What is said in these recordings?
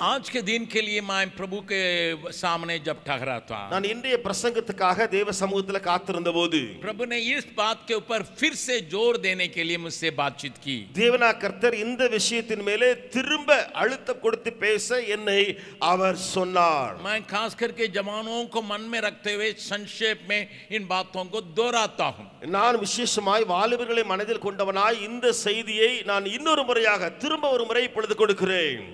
आज के दिन के लिए मैं प्रभु के सामने जब ठहरा था, நான் இன்றைய பிரசங்கத்துக்காக தேவ சமூகத்துல காத்திருந்தபோது प्रभु ने इस बात के ऊपर फिर से जोर देने के लिए मुझसे बातचीत की। தேவனா கர்த்தர் இந்த விஷயத்தின் மேலே திரும்ப அழுத்தம் கொடுத்து பேச என்னை அவர் சொன்னார்। मैं खास करके जवानों को मन में रखते हुए संक्षेप में इन बातों को दोहराता हूँ। நான் விசேஷமாய் வாலிபர்களை மனதில் கொண்டவனாய் இந்த செய்தியை நான் இன்னொரு முறையாக திரும்ப ஒரு முறை இப்பொழுது கொடுக்கிறேன்।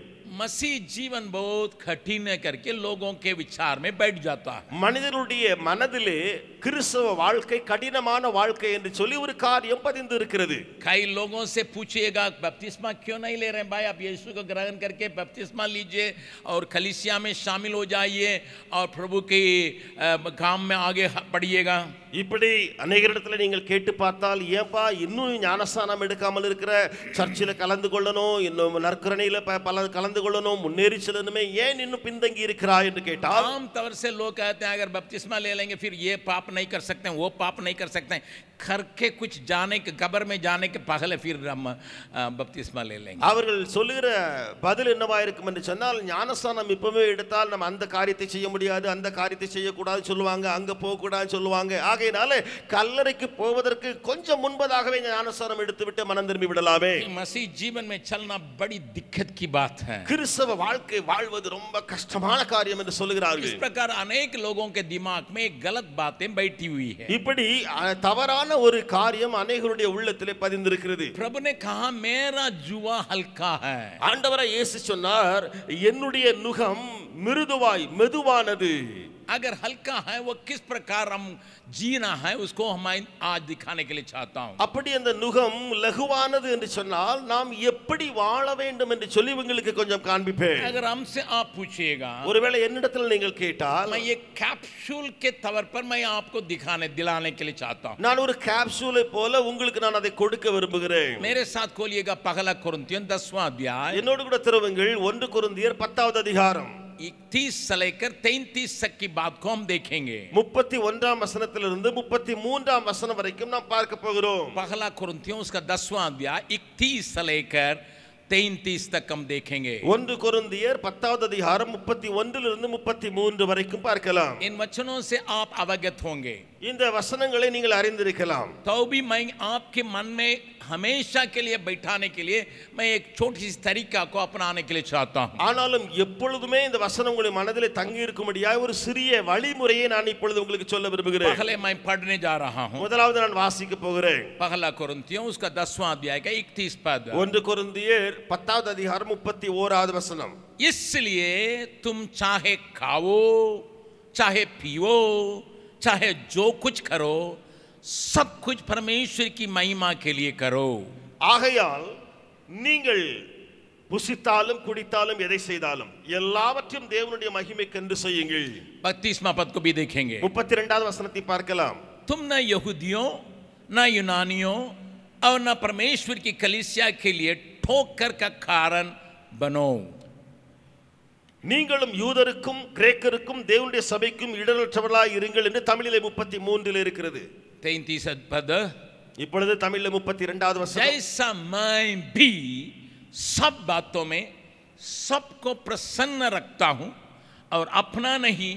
मसीह जीवन बहुत कठिन है करके लोगों के विचार में बैठ जाता है। மனிதனுடைய மனதிலே கிறிஸ்தவ வாழ்க்கை கடினமான வாழ்க்கை என்று சொல்லி ஒரு காரியம் பதிந்து இருக்கிறது। कई लोगों से पूछिएगा बपतिस्मा क्यों नहीं ले रहे हैं? भाई आप यीशु को ग्रहण करके बपतिस्मा लीजिए और कलीसिया में शामिल हो जाइए और प्रभु के काम में आगे बढ़िएगा। இப்படி அநேகரிடத்துல நீங்கள் கேட்டு பார்த்தால் ஏன்பா இன்னும் ஞானஸ்நானம் எடுக்காமல் இருக்கிற, சர்ச்சில் கலந்து கொள்ளணும், இன்னும் நற்கரணையில பல கலந்து கொள்ளணும், முன்னேறி செல்லணுமே, ஏன் இன்னும் பின்தங்கி இருக்கிறாய் என்று கேட்டால் आम तौर से लोग कहते हैं अगर बपतिस्मा ले लेंगे फिर ये पाप नहीं कर सकते हैं, वो पाप नहीं कर सकते हैं, करके कुछ जाने के कब्र में जाने के पहले फिर हम बपतिस्मा ले लेंगे। அவர்கள் சொல்லுகிற பதில் என்னவா இருக்கும் என்று சொன்னால், ஞானஸ்நானம் இப்பவே எடுத்தால் நம்ம அந்த காரியத்தை செய்ய முடியாது, அந்த காரியத்தை செய்யக்கூடாது சொல்லுவாங்க, அங்க போகக்கூடாது சொல்லுவாங்க, ஆகையினால கல்லறைக்கு போவதற்கு கொஞ்சம் முன்பதாகவே ஞானஸ்நானம் எடுத்துவிட்டு மனம் திரும்பி விடலாமே। मसीह जीवन में चलना बड़ी दिक्कत की बात है। கிறிஸ்தவ வாழ்க்கை வாழ்வது ரொம்ப கஷ்டமான காரியம் என்று சொல்லுகிறார்கள்। इस प्रकार अनेक लोगों के दिमाग में गलत बातें बैठी हुई है। இப்படி தவறான ஒரு காரியம் அநேகருடைய உள்ளத்திலே பதிந்திருக்கிறது। प्रभु ने कहा मेरा जुआ हल्का है। ஆண்டவராய் இயேசு சொன்னார், என்னுடைய நுகம் மிருதுவாய் மெதுவானது। अगर हल्का है वो किस प्रकार हम जीना है उसको हम आज दिखाने के लिए चाहता हूं। அப்படி அந்த நுகம் லகுவானது என்று சொன்னால் நாம் எப்படி வாழ வேண்டும் என்று சொல்லி உங்களுக்கு கொஞ்சம் காண்பிப்பேன்। अगर हमसे आप पूछिएगा, ஒருவேளை என்னிடத்தில் நீங்கள் கேட்டால், मैं ये कैप्सूल के तौर पर मैं आपको दिलाने के लिए चाहता हूं। நான் ஒரு कैप्सूலை போல உங்களுக்கு நான் அதை கொடுக்க விரும்புகிறேன்। मेरे साथ खोलिएगा पहला कुरिन्थियों 10वां अध्याय, என்னோடு கூட திருவுங்கள் 1 கொரிந்தியர் 10வது அதிகாரம் 31 से लेकर 33 तक की बात को हम देखेंगे। 31ஆம் வசனத்திலிருந்து 33ஆம் வசனம் வரைக்கும் நாம் பார்க்க போகிறோம்। पहला कुरिन्थियों उसका 10वां अध्याय 31 से लेकर 33 तक हम देखेंगे। 1 கொரிந்தியர் 10வது அதிகாரம் 31 லிருந்து 33 வரைக்கும் பார்க்கலாம்। इन वचनों से आप अवगत होंगे, இந்த வசனங்களை நீங்கள் அறிந்திருக்கலாம்। तो भी मैं आपके मन में हमेशा के लिए बैठाने के लिए मैं एक छोटी सी तरीका को अपनाने के लिए चाहता हूं। ஆனாலும் எப்பொழுதுமே இந்த வசனம் உங்களுடைய மனதிலே தங்கி இருக்கும்படியாக ஒரு சிறிய வழிமுறையை நான் இப்பொழுது உங்களுக்கு சொல்ல விரும்புகிறேன்। पहले मैं पढ़ने जा रहा हूं, முதலாவது நான் வாசிக்க போகிறேன்। पहला कुरिन्थियों उसका 10वां अध्याय का 31 पद। 1 கொரிந்தியர் 10வது அதிகாரம் 31வது வசனம்। इसलिए तुम चाहे खाओ, चाहे पियो, चाहे जो कुछ करो, सब कुछ परमेश्वर की महिमा के लिए करो। ஆகையால் நீங்கள் புசித்தாலும் குடித்தாலும் எதை செய்தாலும் எல்லாவற்றையும் தேவனுடைய மகிமைக்கென்று செய்யுங்கள்। 32वां पद को भी देखेंगे। 32வது வசனத்தை பார்க்கலாம்। तुम न यहूदियों न यूनानियों और न परमेश्वर की कलीसिया के लिए ठोकर का कारण बनो। நீங்களும் யூதருக்கும் கிரேக்கருக்கும் தேவனுடைய சபைக்கும் இடரற்றவர்களாய் இருங்கள் என்று தமிழிலே 33 இருக்கிறது। 33 पद। இப்பொழுது தமிழிலே 32வது வசனம்। जैसा मैं भी सब बातों में सबको प्रसन्न रखता हूं और अपना नहीं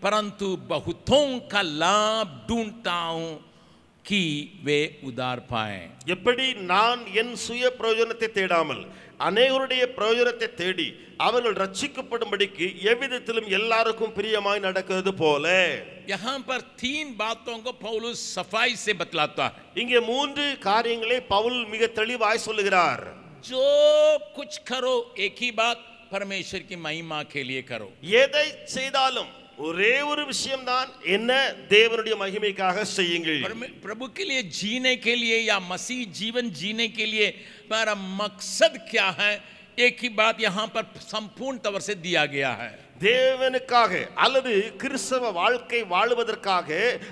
परंतु बहुतों का लाभ ढूंढता हूं कि वे उदार पाएं। எப்படி நான் என் சுய பிரயோஜனத்தை தேடாமல் அநேகருடைய பிரயோஜனத்தை தேடி அவர்கள் ரட்சிக்கப்படும்படிக்கு எவ்விதத்திலும் எல்லாருக்கும் பிரியமாய் நடக்கிறது போல। यहां पर 3 बातों को पौलुस सफाई से बतलाता है। இங்கே 3 காரியங்களை பவுல் மிக தெளிவாய் சொல்லுகிறார்। जो कुछ करो एक ही बात परमेश्वर की महिमा के लिए करो। எதை செய்தாலும் ஒரே ஒரு விஷயம் தான், என்ன தேவனுடைய மகிமைக்காக செய்யுங்கள்। प्रभु के लिए जीने के लिए या मसीह जीवन जीने के लिए हमारा मकसद क्या है, एक ही बात यहाँ पर संपूर्ण तौर से दिया गया है। தேவனுக்காக அல்லது கிறிஸ்தவ வாழ்க்கை வாழுவதற்காக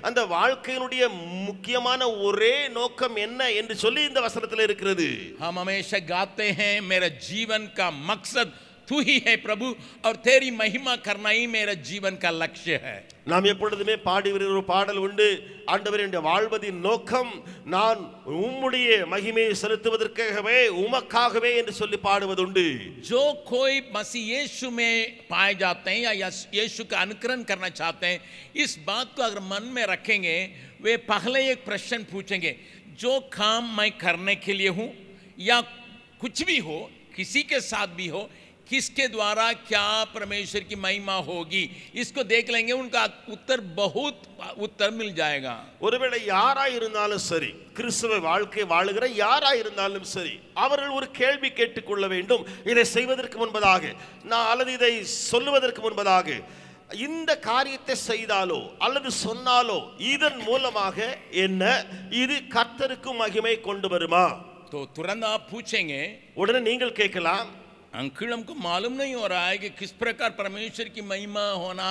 அந்த வாழ்க்கையினுடைய முக்கியமான ஒரே நோக்கம் என்ன என்று சொல்லி இந்த வசனத்தில் இருக்கிறது। हम हमेशा गाते हैं मेरा जीवन का मकसद तू ही है प्रभु और तेरी महिमा करना ही मेरा जीवन का लक्ष्य है. நாம் எப்பொழுதுமே பாடி வருகிற ஒரு பாடல் உண்டு, ஆண்டவரே என்னுடைய வாழ்வதின் நோக்கம் நான் உம்முடைய மகிமையை செலுத்துவதற்காகவே உமக்காகவே என்று சொல்லி பாடுவதுண்டு. जो कोई मसीह यीशु में पाए जाते हैं या यीशु का अनुकरण करना चाहते हैं, इस बात को अगर मन में रखेंगे, वे पहले एक प्रश्न पूछेंगे, जो काम मैं करने के लिए हूँ या कुछ भी हो, किसी के साथ भी हो, किसके द्वारा क्या परमेश्वर की महिमा होगी, इसको देख लेंगे, उनका उत्तर मिल जाएगा. ஒருவேளை யாராய் இருந்தாலும் சரி, கிறிஸ்தவ வாழ்க்கை வாழுகிற யாராய் இருந்தாலும் சரி, அவர்கள் ஒரு கேள்வி கேட்டுக்கொள்ள வேண்டும். இதை செய்வதற்கு முன்பதாக அல்லது இதை சொல்லுவதற்கு முன்பதாக, இந்த காரியத்தை செய்தாலோ அல்லது சொன்னாலோ இதன் மூலமாக என்ன இது கர்த்தருக்கு மகிமை கொண்டு வருமா? तो तुरंत आप पूछेंगे, உடனே நீங்கள் கேட்கலாம், अंकल हमको मालूम नहीं हो रहा है कि किस प्रकार परमेश्वर की महिमा होना,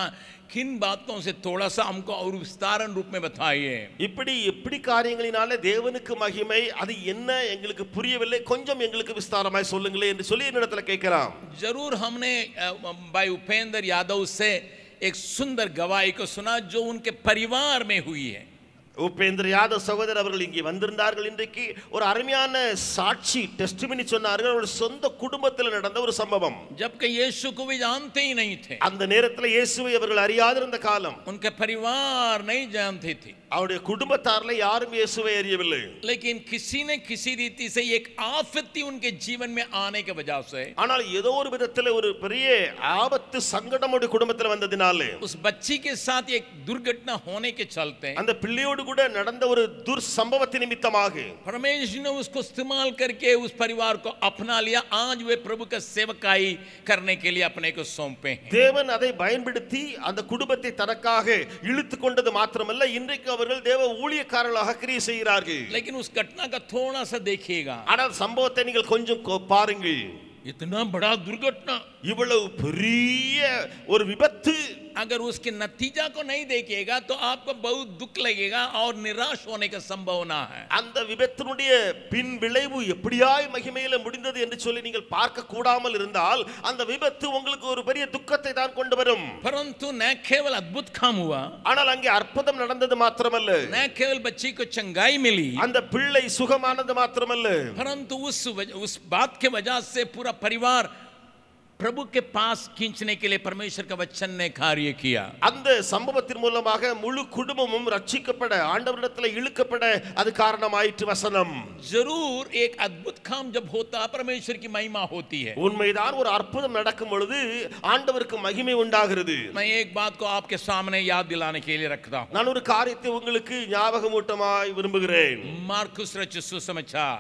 किन बातों से थोड़ा सा हमको और विस्तारण रूप में बताइए. இப்படி எப்படி காரியங்களினாலே தேவனுக்கு மகிமை அது என்ன எங்களுக்கு புரியவில்லை, கொஞ்சம் எங்களுக்கு விஸ்தாரமாய் சொல்லுங்களே என்று சொல்லி என்னிடத்துல கேட்கலாம். जरूर हमने भाई उपेंद्र यादव से एक सुंदर गवाही को सुना जो उनके परिवार में हुई है. உபேந்திர யாதவ் சகோதரர் அவர்கள் இங்கே வந்திருந்தார்கள். இன்றைக்கு ஒரு அருமையான சாட்சி டெஸ்டிமனி சொன்னார்கள். அவருடைய சொந்த குடும்பத்தில் நடந்த ஒரு சம்பவம். जबकि यीशु को भी जानते ही नहीं थे. அந்த நேரத்தில் இயேசுவை அவர்கள் அறியாதிருந்த காலம். उनके परिवार नहीं जानते थे. அவருடைய குடும்பத்தார்ல யாரும் இயேசுவை அறியவில்லை. लेकिन किसी ने किसी रीति से एक आफती उनके जीवन में आने के वजह से, ஆனால் ஏதோ ஒரு விதத்தில் ஒரு பெரிய ஆபத்து சங்கடம் அவருடைய குடும்பத்தில் வந்ததினாலே, उस बच्ची के साथ एक दुर्घटना होने के चलते, அந்த பிள்ளையோடு கூட நடந்த ஒரு துர்சம்பவத்தின் நிமித்தமாக परमेश्वर ने उसको इस्तेमाल करके उस परिवार को अपना लिया. आज वे प्रभु का सेवकाई करने के लिए अपने को सौंपे हैं. தேவன் அதை பயன்படுத்தி அந்த குடும்பத்தை தனக்காக இழுத்துக் கொண்டது மாத்திரமல்ல, இன்றைக்கு அவர்கள் தேவ ஊழியக்காரர்களாக கிரியை செய்கிறார்கள். लेकिन उस घटना का थोड़ा सा देखिएगा. ஆனால் சம்பவத்தை நீங்கள் கொஞ்சம் பாருங்கள். इतना बड़ा दुर्घटना, இவ்வளவு பெரிய ஒரு விபத்து, अगर उसके नतीजा को नहीं देखिएगा तो आपको बहुत दुख लगेगा और निराश होने का संभावना है. அந்த விபத்தினுடைய பின் விளைவு எப்படியாய் மகிமையில முடிந்தது என்று சொல்லி நீங்கள் பார்க்க கூடாமல் இருந்தால் அந்த விபத்து உங்களுக்கு ஒரு பெரிய துக்கத்தை தான் கொண்டு வரும். परंतु न केवल अद्भुत काम हुआ, ஆனால் அங்கே அற்புதம் நடந்தது மாத்திரமல்ல, न केवल बच्ची को चंगाई मिली, அந்த பிள்ளை சுகமானது மாத்திரமல்ல, परंतु उस बात के वजह से पूरा परिवार प्रभु के पास खींचने के लिए परमेश्वर का वचन ने कार्य किया. அந்த சம்பவத்தின் மூலமாக முழு குடும்பமும் ரட்சிக்கப்பட, ஆண்டவரிடத்தில் இழுக்கப்பட அது காரணமாயிற்று வசனம். जरूर एक अद्भुत काम जब होता परमेश्वर की महिमा होती है. உண்மைதான், ஒரு அற்புதம் நடக்கும் பொழுது ஆண்டவருக்கு மகிமை உண்டாகிறது. मैं एक बात को आपके सामने याद दिलाने के लिए रखता हूं. நான் ஒரு காரியத்தை உங்களுக்கு ஞாபகமூட்டமாய் விரும்புகிறேன். मार्कुस रचित सुसमाचार,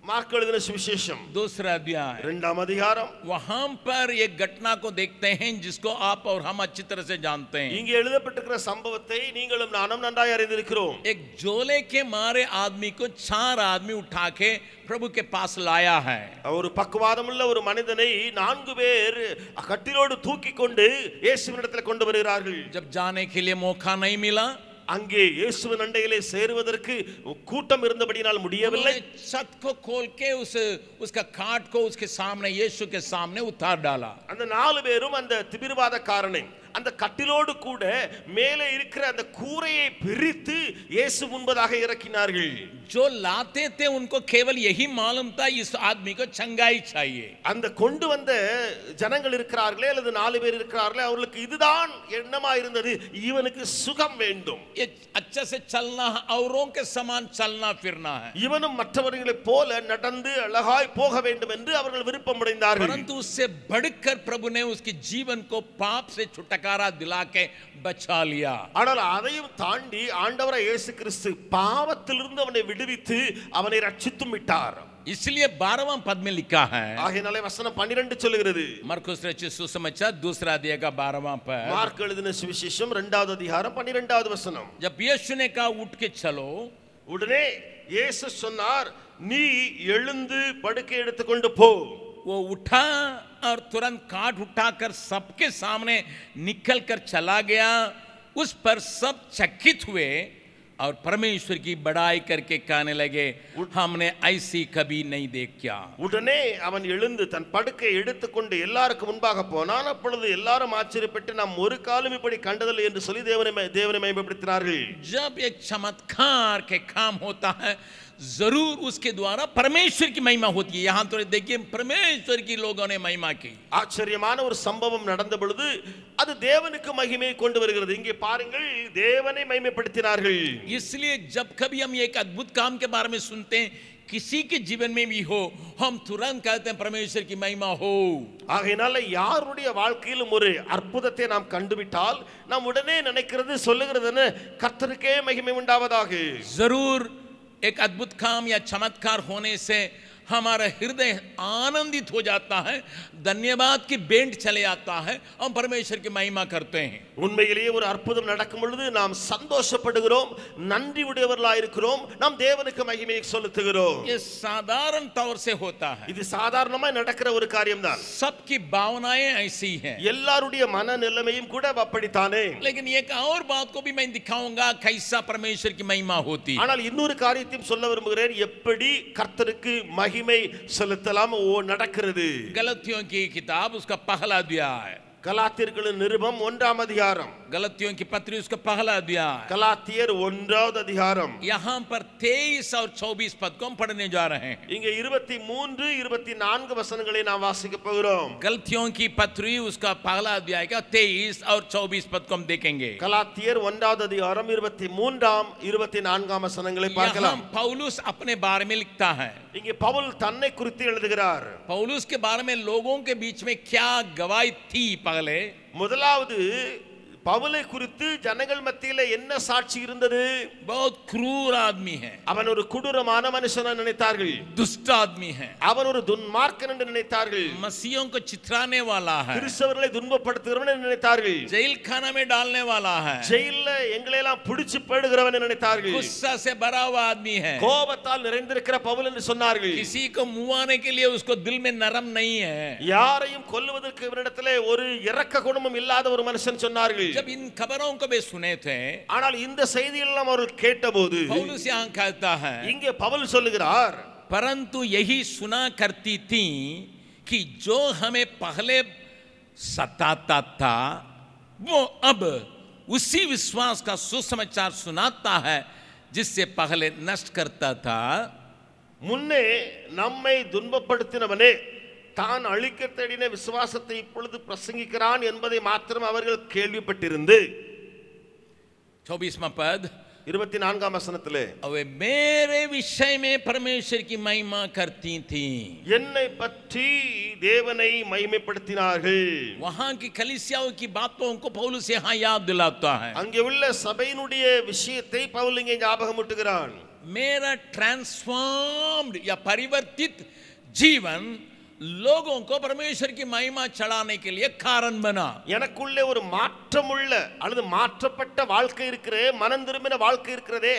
मार्क எழுதின சுவிசேஷம் 2 अध्याय 2 அதிகாரம். वहां पर एक घटना को देखते हैं जिसको आप और हम अच्छी तरह से जानते हैं. இங்கே எழுதப்பட்டிருக்கிற சம்பவத்தை நீங்களும் நானும் நன்றாய் அறிந்திருக்கிறோம். एक जोले के मारे आदमी को 4 आदमी उठा के प्रभु के पास लाया है. ஒரு பக்குவாதமுள்ள ஒரு மனிதனை 4 பேர் கட்டிலோடு தூக்கி கொண்டு இயேசுவினிடத்தில் கொண்டு வருகிறார்கள். जब जाने के लिए मौका नहीं मिला, அங்கே இயேசுவின் அண்டையிலே சேருவதற்கு கூட்டம் இருந்தபடியால் முடியவில்லை. छत को खोल के उसका खाट को उसके सामने, यीशु के सामने उतार डाला. அந்த 4 பேரும் அந்த திமிர்வாதக்காரனை அந்த கட்டிலோடு கூட மேலே இருக்கிற அந்த கூரையை பிரித்து இயேசு முன்பதாக இறக்கினார்கள். जो लाते थे उनको केवल यही मालूम था इस आदमी को चंगाई चाहिए. அந்த கொண்டு வந்த ஜனங்கள் இருக்கிறார்களே அல்லது 4 பேர் இருக்கிறார்களே, அவர்களுக்கு இதுதான் எண்ணமா இருந்தது, இவனுக்கு சுகம் வேண்டும், ये अच्छा से चलना, औरों के समान चलना फिरना है, இவனும் மற்றவர்களைப் போல நடந்து அழகாய் போக வேண்டும் என்று அவர்கள் விருப்பம் அடைந்தார்கள். परंतु उससे बढ़कर प्रभु ने उसके जीवन को पाप से छुटकारा दिला के बचा लिया. ஆனால் அதையும் தாண்டி ஆண்டவராய் இயேசு கிறிஸ்து பாவத்திலிருந்து அவனை விடுவித்து அவனை ரட்சித்தும் விட்டார். इसलिए 12वां पद में लिखा है, ஆகையாலே வசனம் 12 சொல்லுகிறது. मरकुस रचित सुसमाचार 2 अध्याय का 12वां पद, மார்க் எழுதின சுவிசேஷம் 2வது அதிகாரம் 12வது வசனம். जब यीशु ने कहा उठ के चलो, உடனே இயேசு சொன்னார், நீ எழுந்து படுக்கை எடுத்துக்கொண்டு போ. वो उठा और तुरंत काट उठाकर सबके सामने निकल कर चला गया. उस पर सब चकित हुए और परमेश्वर की बड़ाई करके कहने लगे, हमने ऐसी कभी नहीं देखा। உடனே அவன் எழுந்து தன் படுக்கை எடுத்துக்கொண்டு எல்லாருக்கும் முன்பாக போனான். அப்பொழுது எல்லாரும் ஆச்சரியப்பட்டு நாம் ஒரு காலம் இப்படி கண்டதில்லை என்று சொல்லி தேவனை மகிமைப்படுத்தினார்கள். जब एक चमत्कार के काम होता है जरूर उसके द्वारा परमेश्वर की महिमा होती है। यहां तो देखिए परमेश्वर की लोगों ने महिमा की। ஆச்சரியமான ஒரு சம்பவம் நடந்த பொழுது அது தேவனுக்கு மகிமையை கொண்டு வருகிறது. இங்கே பாருங்கள், தேவனை மகிமைப்படுத்தினார்கள். इसलिए जब कभी हम एक अद्भुत काम के बारे में सुनते हैं, किसी के जीवन में भी हो, हम तुरंत कहते हैं परमेश्वर की महिमा हो। ஆகையினால யாருடைய வாழ்க்கையிலும் ஒரு அற்புதத்தை நாம் கண்டுவிட்டால் நாம் உடனே நினைக்கிறது சொல்லுகிறது கர்த்தருக்கே மகிமை உண்டாவதாக। जरूर एक अद्भुत काम या चमत्कार होने से हमारा हृदय आनंदित हो जाता है, धन्यवाद की बेंट चले आता है, हम परमेश्वर की महिमा करते हैं। உண்மையிலேயே ஒரு அற்புதம் நடக்கும் பொழுது நாம் சந்தோஷப்படுகிறோம், நன்றி உடையவர்களாய் இருக்கிறோம், நாம் தேவனுக்கு மகிமையை செலுத்துகிறோம்। ये साधारण तौर से होता है, இது சாதாரணமாய் நடக்கிற ஒரு காரியம்தான்। सबकी भावनाएं ऐसी हैं, எல்லாருடைய மனநிலைமையும் கூட அப்படித்தானே। लेकिन एक और बात को भी मैं दिखाऊंगा कैसा परमेश्वर की महिमा होती। ஆனால் இன்னொரு காரியத்தையும் சொல்ல விரும்புகிறேன், எப்படி கர்த்தருக்கு மகிமை செலுத்தலாம் நடக்கிறது। गलतियों की किताब उसका पहला अध्याय, கலாத்தியர்களின் நிருபம் 1ஆம் அதிகாரம், गलतियों की पत्री उसका पहला अध्याय, கலாத்தியர் 1வது அதிகாரம்। यहाँ पर 23 और 24 पद को हम पढ़ने जा रहे हैं। இங்கே 23 24 வசனங்களை நாம் வாசிக்க போகிறோம்। गलतियों की पत्री उसका पहला अध्याय का 23 और 24 पद को हम देखेंगे। கலாத்தியர் 1வது அதிகாரம் 23ஆம் 24ஆம் வசனங்களை பார்க்கலாம்। यहाँ पौलुस अपने बारे में लिखता है, இங்கே பவுல் தன்னை குறித்து எழுதுகிறார்। पौलुस के बारे में लोगों के बीच में क्या गवाही थी। पहले முதலாவது பவுலை குறித்து ஜனங்கள் மத்தியிலே என்ன சாட்சி இருந்தது? बहुत क्रूर आदमी है, அவன் ஒரு கொடூரமான மனுஷன் என்று நினைத்தார்கள்। दुष्ट आदमी है, அவன் ஒரு துன்மார்க்கன் என்று நினைத்தார்கள்। मसीहों को चितराने वाला है, கிறிஸ்தவர்களை துன்பப்படுத்துகிறவன் என்று நினைத்தார்கள்। जेल खाना में डालने वाला है, ஜெயில்ல எங்களை எல்லாம் பிடிச்சு போடுகிறவன் என்று நினைத்தார்கள்। गुस्सा से भरा हुआ आदमी है, கோபத்தால் நிறைந்திருக்கிற பவுல் என்று சொன்னார்கள்। किसी को मुआने के लिए उसको दिल में नरम नहीं है, யாரையும் கொல்லுவதற்கு இவரிடத்திலே ஒரு இரக்க குணமும் இல்லாத ஒரு மனுஷன் சொன்னார்கள்। जब इन खबरों को वे सुने थे, ஆனால் இந்த செய்திகள் எல்லாம் அவர்கள் கேட்டபோது पौलुस यहाँ कहता है, இங்கே பவுல் சொல்லுகிறார், परंतु यही सुना करती थी कि जो हमें पहले सताता था वो अब उसी विश्वास का सुसमाचार सुनाता है जिससे पहले नष्ट करता था। முன்னே நம்மை துன்பப்படுத்தினவனே தான் அழிக்க தேடின விசுவாசத்தை இப்பொழுது பிரசங்கிக்கிறான் என்பதை மாத்திரம் அவர்கள் கேள்விப்பட்டிருந்து 24वां पद, 24ஆம் வசனத்திலே वे मेरे विषय में परमेश्वर की महिमा करती थी। என்னை பற்றி தேவனை மகிமைப்படுத்தினார்கள்। वहां की कलीसियाओं की बातों को पौलुस यहाँ याद दिलाता है। அங்கே உள்ள சபையினுடைய விஷயத்தை பவுல் இங்கே ஞாபகமூட்டுகிறான்। मेरा ट्रांसफॉर्म्ड या परिवर्तित जीवन लोगों को परमेश्वर की महिमा चढ़ाने के लिए कारण बना। எனக்குள்ளே ஒரு மாற்றமுள்ள அல்லது மாற்றப்பட்ட வாழ்க்கை இருக்கிறே, மனம் திரும்பின வாழ்க்கை இருக்கிறதே,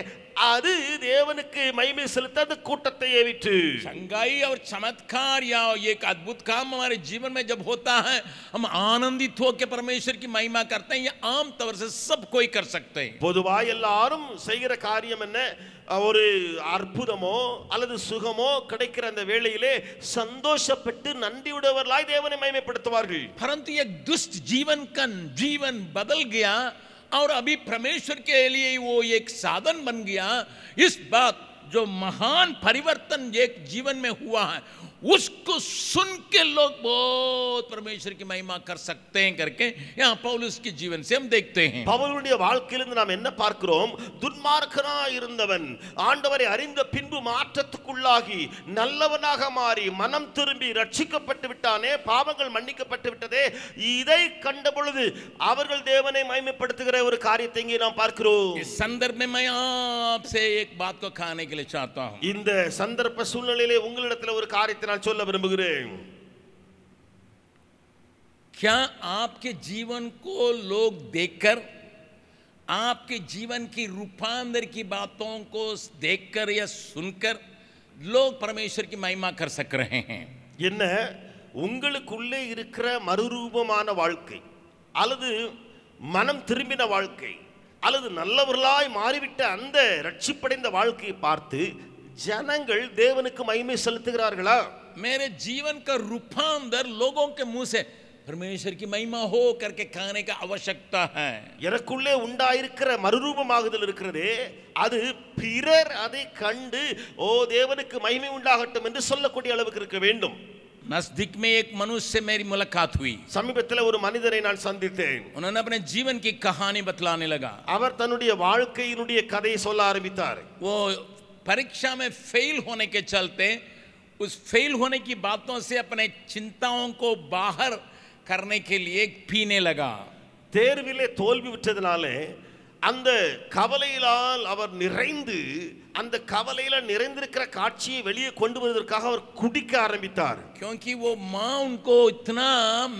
அது தேவனுக்கு மகிமை செலுத்த அந்த கூட்டத்தை ஏவிற்று। संगाई और चमत्कार या एक अद्भुत काम हमारे जीवन में जब होता है, हम आनंदित होकर परमेश्वर की महिमा करते हैं। ये आम तौर से सब कोई कर सकते हैं। பொதுவா எல்லாரும் செய்கிற காரியம் என்ன? ஒரு அற்புதமோ அல்லது சுகமோ கிடைக்கிற அந்த வேளையிலே சந்தோஷப்பட்டு நன்றியுடையவர்களாய் தேவனை மகிமைப்படுத்துவார்கள்। परंतु एक दुष्ट जीवन का जीवन बदल गया और अभी परमेश्वर के लिए वो एक साधन बन गया। इस बात जो महान परिवर्तन एक जीवन में हुआ है उसको सुन के लोग बहुत परमेश्वर की महिमा कर सकते हैं करके यहाँ पौलुस के जीवन से हम देखते हैं। பவுலுடைய வாழ்க்கையிலிருந்து நாம் என்ன பார்க்கிறோம்? துன்மார்க்கனாய் இருந்தவன் ஆண்டவரை அறிந்த பின்பு மாற்றத்துக்குள்ளாகி நல்லவனாக மாறி மனம் திரும்பி ரட்சிக்கப்பட்டு விட்டானே, பாவங்கள் மன்னிக்கப்பட்டு விட்டதே, இதை கண்ட பொழுது அவர்கள் தேவனை மகிமைப்படுத்துகிற ஒரு காரியத்தை இங்கே நாம் பார்க்கிறோம்। इस संदर्भ में मैं आपसे एक बात को कहने के लिए चाहता हूँ। இந்த சந்தர்ப்ப சூழ்நிலையிலே உங்களிடத்தில் ஒரு காரியத்தை நான் சொல்ல விரும்புகிறேன்। क्या आपके जीवन को लोग देखकर, आपके जीवन की रूपांतर की बातों को देखकर या सुनकर लोग परमेश्वर की महिमा कर सक रहे हैं? என்ன உங்களுக்குள்ளே இருக்கிற மறுரூபமான வாழ்க்கை அல்லது மனம் திரும்பின வாழ்க்கை அல்லது நல்லவர்களாய் மாறிவிட்ட அந்த ரட்சிப்படைந்த வாழ்க்கையை பார்த்து ஜனங்கள் தேவனுக்கு மகிமை செலுத்துகிறார்களா? मेरे जीवन का रूपांतर लोगों के मुंह से परमेश्वर की महिमा हो करके कहने का आवश्यकता है. எனக்குள்ளே உண்டாயிருக்கிற மறுரூபமாகுதல் இருக்கிறதே, அது பிறர் அதை கண்டு ஓ தேவனுக்கு மகிமை உண்டாகட்டும் என்று சொல்லக்கூடிய அளவுக்கு இருக்க வேண்டும். नजदीक में एक मनुष्य से मेरी मुलाकात हुई. சமீபத்தில் ஒரு மனிதரை நான் சந்தித்தேன். उन्होंने अपने जीवन की कहानी बतलाने लगा. அவர் தன்னுடைய வாழ்க்கையினுடைய கதையை சொல்ல ஆரம்பித்தார். वो परीक्षा में फेल होने के चलते उस फेल होने की बातों से अपने चिंताओं को बाहर करने के लिए पीने लगा. தேர்விலே தோல்வி விட்டதனாலே அந்த கவலையினால் அவர் நிறைந்து அந்த கவலையில நிறைந்திருக்கிற காட்சியை வெளியே கொண்டு வருவதற்காக அவர் குடிக்க ஆரம்பித்தார். क्योंकि वो माँ उनको इतना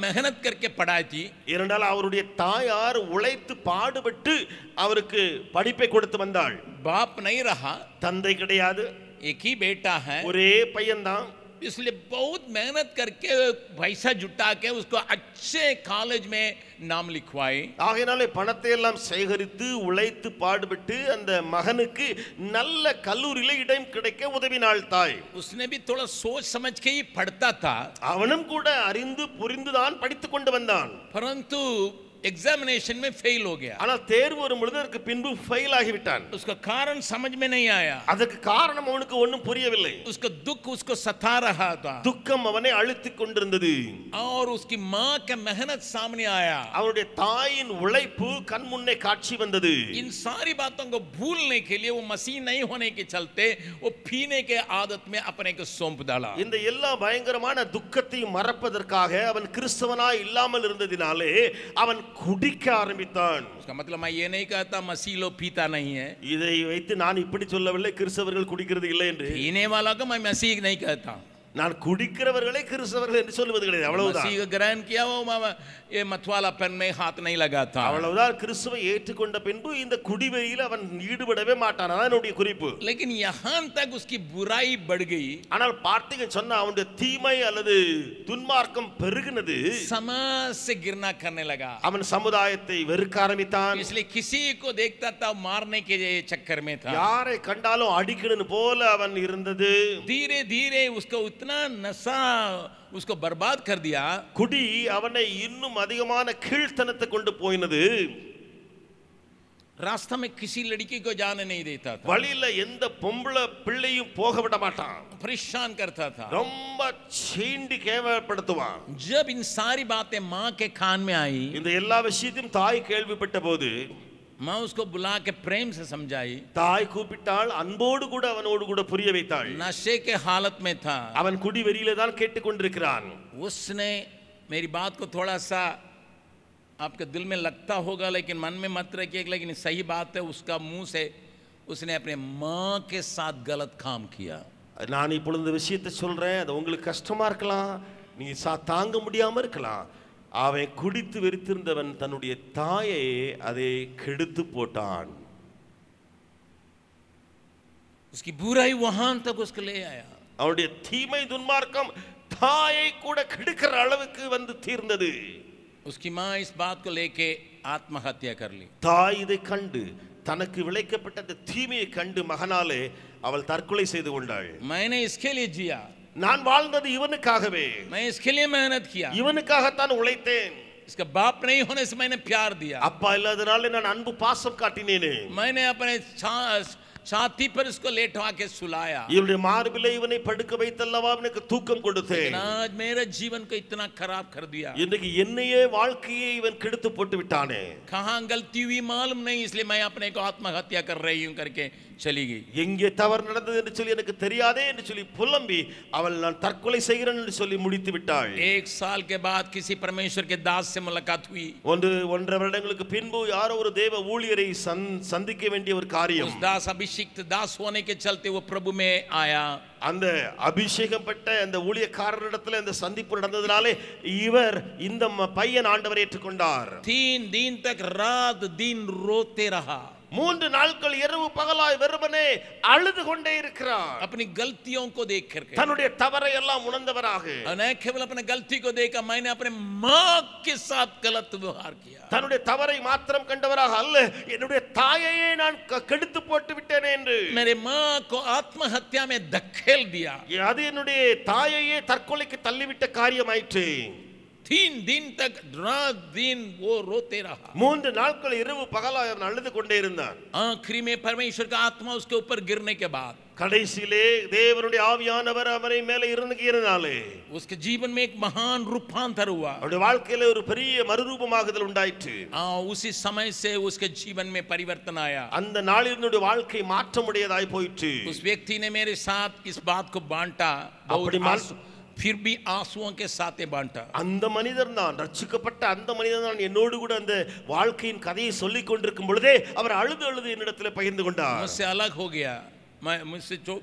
मेहनत करके पढ़ाई थी. ஏனென்றால் அவருடைய தாயார் உழைத்து பாடுபட்டு அவருக்கு படிப்பை கொடுத்து வந்தாள். बाप नहीं रहा, தந்தை கிடையாது, एक ही बेटा है, ஒரே பையன்தான். इसलिए बहुत मेहनत करके पैसा जुटा के उसको अच्छे कॉलेज में नाम लिखवाए. ஆகையினாலே பணத்தை எல்லாம் சேகரித்து உழைத்து பாடுபட்டு அந்த மகனுக்கு நல்ல கல்லூரியில இடம் கிடைக்க உதவினாள் தாய். उसने भी थोड़ा सोच समझ के ही पढ़ता था, அவனும் கூட அறிந்து புரிந்துதான் படித்துக் கொண்டு வந்தான். परंतु एग्जामिनेशन में फेल हो गया. ஆனால் தேர்வு வரும் பொழுது அதற்கு பின்பு ஃபெயில் ஆகிவிட்டான். उसका कारण समझ में नहीं आया. அதற்கு காரணம் அவனுக்கு ஒன்றும் புரியவில்லை. उसका दुख उसको सता रहा था துக்கம் அவனை அழுத்திக் கொண்டிருந்தது. और उसकी माँ का मेहनत सामने आया. அவனுடைய தாயின் உழைப்பு கண் முன்னே காட்சி வந்தது. इन सारी बातों को भूलने के लिए वो मसीह नहीं होने के चलते वो पीने के आदत में अपने को सौंप डाला. இந்த எல்லா பயங்கரமான துக்கத்தையும் மறப்பதற்காக அவன் கிறிஸ்தவனாய் இல்லாமல் இருந்ததினாலே அவன் குடிக்க ஆரம்பித்தான். उसका मतलब मैं ये नहीं कहता मसीह लोग पीता नहीं है. இதை வைத்து நான் இப்படி சொல்லவில்லை கிறிஸ்தவர்கள் குடிக்கிறது இல்லை என்று. पीने वाला को मैं मसीह नहीं कहता. நான் குடிக்கிறவர்களை கிறிஸ்தவர்கள் என்று சொல்வது கிடையாது. அவ்வளவுதான். मसीह को ग्रहण किया वो ये मतवाला पेन में हाथ नहीं लगाता. அவ்வளவுதான். கிறிஸ்துவை ஏற்றுக்கொண்ட பின்பு இந்த குடிவெறியில் அவன் ஈடுபடவே மாட்டான். அதான் என்னுடைய குறிப்பு. लेकिन यहाँ तक उसकी बुराई बढ़ गई. ஆனால் பார்த்தீங்க சொன்னா அவனுடைய தீமை அல்லது துன்மார்க்கம் பெருகினது. समाज से गिरना करने लगा. அவன் சமுதாயத்தை வெறுக்க ஆரம்பித்தான். इसलिए किसी को देखता था मारने के चक्कर में था. யாரை கண்டாலும் அடிக்கணும் போல அவன் இருந்தது. धीरे धीरे उसको उतना नशा उसको बर्बाद कर दिया. குடி அவனை இன்னும் அதிகமான கீழ்த்தனத்தை கொண்டு போயினது. रास्ता में किसी लड़की को जाने नहीं देता था. வழியில எந்த பொம்பளை பிள்ளையும் போக விட மாட்டான். परेशान करता था. ரொம்ப சீண்டி கேவலப்படுத்துவான். जब इन सारी बातें माँ के कान में आई, இந்த எல்லா விஷயத்தையும் தாய் கேள்விப்பட்ட போது माँ उसको बुला के प्रेम से समझाई. தாய் கூப்பிட்டாள், அன்போடு கூட அவனோடு கூட புரிய வைத்தாள். नशे के हालत में था. அவன் குடி வெறியில தான் கேட்டுக்கொண்டிருக்கிறான். उसने मेरी बात को थोड़ा सा आपके दिल में लगता होगा लेकिन मन में मत रखिए, लेकिन सही बात है, उसका मुंह से उसने अपने माँ के साथ गलत काम किया. நான் இப்பொழுது இந்த விஷயத்தை சொல்றேன், அது உங்களுக்கு கஷ்டமா இருக்கலாம், நீ தாங்க முடியாம இருக்கலாம். அவன் குடித்து வெறித்திருந்தவன் தன்னுடைய தாயை அதை கெடுத்து போட்டான். उसकी बुराई वहां तक उसको ले आया. அவனுடைய தீமை துன்மார்க்கம் தாயை கூட கெடுக்கிற அளவுக்கு வந்து தீர்ந்தது. उसकी माँ इस बात को लेके आत्महत्या कर ली. தாய் இதை கண்டு தனக்கு விளைக்கப்பட்ட அந்த தீமையை கண்டு மகனாலே அவள் தற்கொலை செய்து கொண்டாள். मैंने इसके लिए जिया. நான் வாழ்ந்தது இவனுக்காகவே, मैं इसके लिए मेहनत किया. இவனுக்காகத்தான் உழைத்தேன். इसका बाप नहीं होने से मैंने प्यार दिया. அப்பா இல்லாதனால நான் அன்பு பாசம் காட்டினேனே. मैंने अपने छाती पर इसको लेटवा के सुलाया. இவனுடைய மார்பிலே இவனை படுக்க வைத்தல்லவா அவனுக்கு தூக்கம் கொடுத்தேன். आज मेरे जीवन को इतना खराब कर दिया. இன்றைக்கு என்னையே வாழ்க்கையை இவன் கெடுத்து போட்டு விட்டானே. कहाँ गलती हुई मालूम नहीं, इसलिए मैं अपने को आत्महत्या कर रही हूं करके चली गई. எங்கே தவறு நடந்தது என்று சொல்லி எனக்கு தெரியாதே என்று சொல்லி புலம்பி அவள் நான் தற்கொலை செய்கிறேன் என்று சொல்லி முடித்து விட்டாள். एक साल के बाद किसी परमेश्वर के दास से मुलाकात हुई. ஒன்றரை வருடங்களுக்கு பின்பு யாரோ ஒரு தேவ ஊழியரை சந்திக்க வேண்டிய ஒரு காரியம். उस दास अभिषिक्त दास होने के चलते वो प्रभु में आया. அந்த அபிஷேகம் பெற்ற அந்த ஊழியக்காரரிடத்தில் அந்த சந்திப்பு நடந்ததினாலே இவர் இந்த பையன் ஆண்டவரை ஏற்றுக்கொண்டார். 3 दिन तक रात दिन रोते रहा. 3 நாட்கள் இரவு பகலாய் வெறுமனே அழுது கொண்டே இருக்கிறார். अपनी गलतियों को देख करके, தன்னுடைய தவறை எல்லாம் உணர்ந்தவராக, न केवल अपने गलती को देखा, मैंने अपने माँ के साथ गलत व्यवहार किया. தன்னுடைய தவறை மாத்திரம் கண்டவராக அல்ல, என்னுடைய தாயையே நான் கெடுத்து போட்டு விட்டேன் என்று, मेरे माँ को आत्महत्या में धकेल दिया. அது என்னுடைய தாயையே தற்கொலைக்கு தள்ளிவிட்ட காரியமாயிற்று. 3 दिन तक रात दिन वो रोते रहा. 3 நாட்கள் இரவு பகலாய் அவன் அழுது கொண்டே இருந்தான். आखिरी में परमेश्वर का आत्मा उसके ऊपर गिरने के बाद, கடைசியிலே தேவனுடைய ஆவியானவர் அவரை மேலே இறங்குகிறனாலே उसके जीवन में एक महान रूपांतर हुआ. அவருடைய வாழ்க்கையில ஒரு பெரிய மறுரூபமாகுதல் உண்டாயிற்று. उसी समय से उसके जीवन में परिवर्तन आया. அந்த நாளினுடைய வாழ்க்கை மாற்றமுடையதாய் போயிற்று. उस व्यक्ति ने मेरे साथ इस बात को बांटा, फिर भी आंसुओं के साथ बांटा. அந்த மனிதர் தான் ரட்சிக்கப்பட்ட அந்த மனிதர் தான் என்னோடு கூட அந்த வாழ்க்கையின் கதையை சொல்லிக் கொண்டிருக்கும் பொழுதே அவர் அழுது அழுது என்னிடத்தில் பகிர்ந்து கொண்டார். मुझसे अलग हो गया,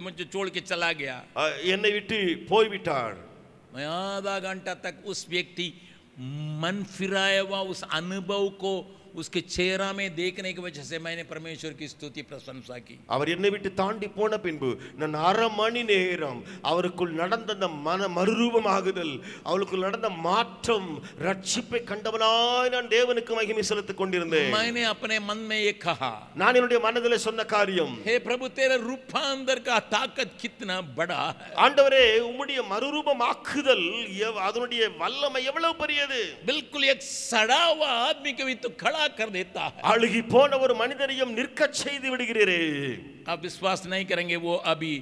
मुझे छोड़ के चला गया, என்னை விட்டு போய்விட்டார். मैं आधा घंटा तक उस व्यक्ति मन फिराया हुआ उस अनुभव को उसके चेहरा में देखने की वजह से मैंने परमेश्वर की स्तुति प्रशंसा की. அவர் என்னை விட்டு தாண்டி போன பின்பு நான் 1/2 மணி நேரம் அவருக்குள் நடந்த அந்த மறுரூபமாகுதல், அவருக்குள் நடந்த மாற்றம், ரட்சிப்பை கண்டவனாய் நான் தேவனுக்கு மகிமை செலுத்திக் கொண்டிருந்தேன். मैंने अपने मन में ये कहा, நான் என்னுடைய மனதிலே சொன்ன காரியம், हे प्रभु तेरे रूपांतर का ताकत कितना बड़ा है. ஆண்டவரே உம்முடைய மறுரூபமாக்குதல் அதனுடைய வல்லமை எவ்வளவு பெரியது. बिल्कुल एक सड़ा हुआ आदमी के भी तो खड़ा कर देता है. அழுகி போன ஒரு மனிதரையும் நிற்கச் செய்து விடுகிறீரே. आप विश्वास नहीं करेंगे, वो अभी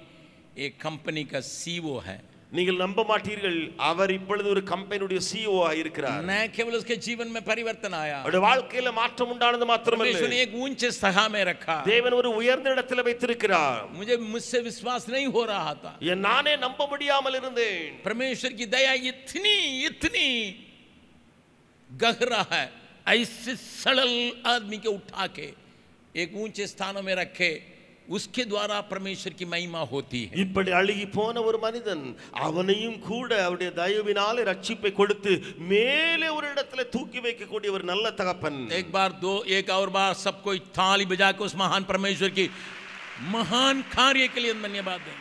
एक कंपनी का सीईओ है. நீங்கள் நம்ப மாட்டீர்கள், அவர் இப்பொழுது ஒரு கம்பெனியுடைய சிஇஓ ஆ இருக்கிறார். न केवल उसके जीवन में परिवर्तन आया, அவருடைய வாழ்க்கையில மாற்றம் உண்டானது மாத்திரமல்ல, परमेश्वर ने एक ऊंचे सभा में रखा. தேவன் ஒரு உயர்ந்த இடத்தில் வைத்திருக்கிறார். मुझसे विश्वास नहीं हो रहा था, நானே நம்ப முடியாமல் இருந்தேன். परमेश्वर की दया इतनी इतनी गहरा है, ऐसे सड़ल आदमी के उठा के एक ऊंचे स्थानों में रखे, उसके द्वारा परमेश्वर की महिमा होती है. இப்படி அழுகி போன ஒரு மனிதன் அவனையும் கூட அவருடைய தயவினாலே ரட்சிப்பை கொடுத்து மேலே ஒரு இடத்துல தூக்கி வைக்கக்கூடிய ஒரு நல்ல தகப்பன். एक और बार सबको ताली बजा के उस महान परमेश्वर की महान कार्य के लिए धन्यवाद दें.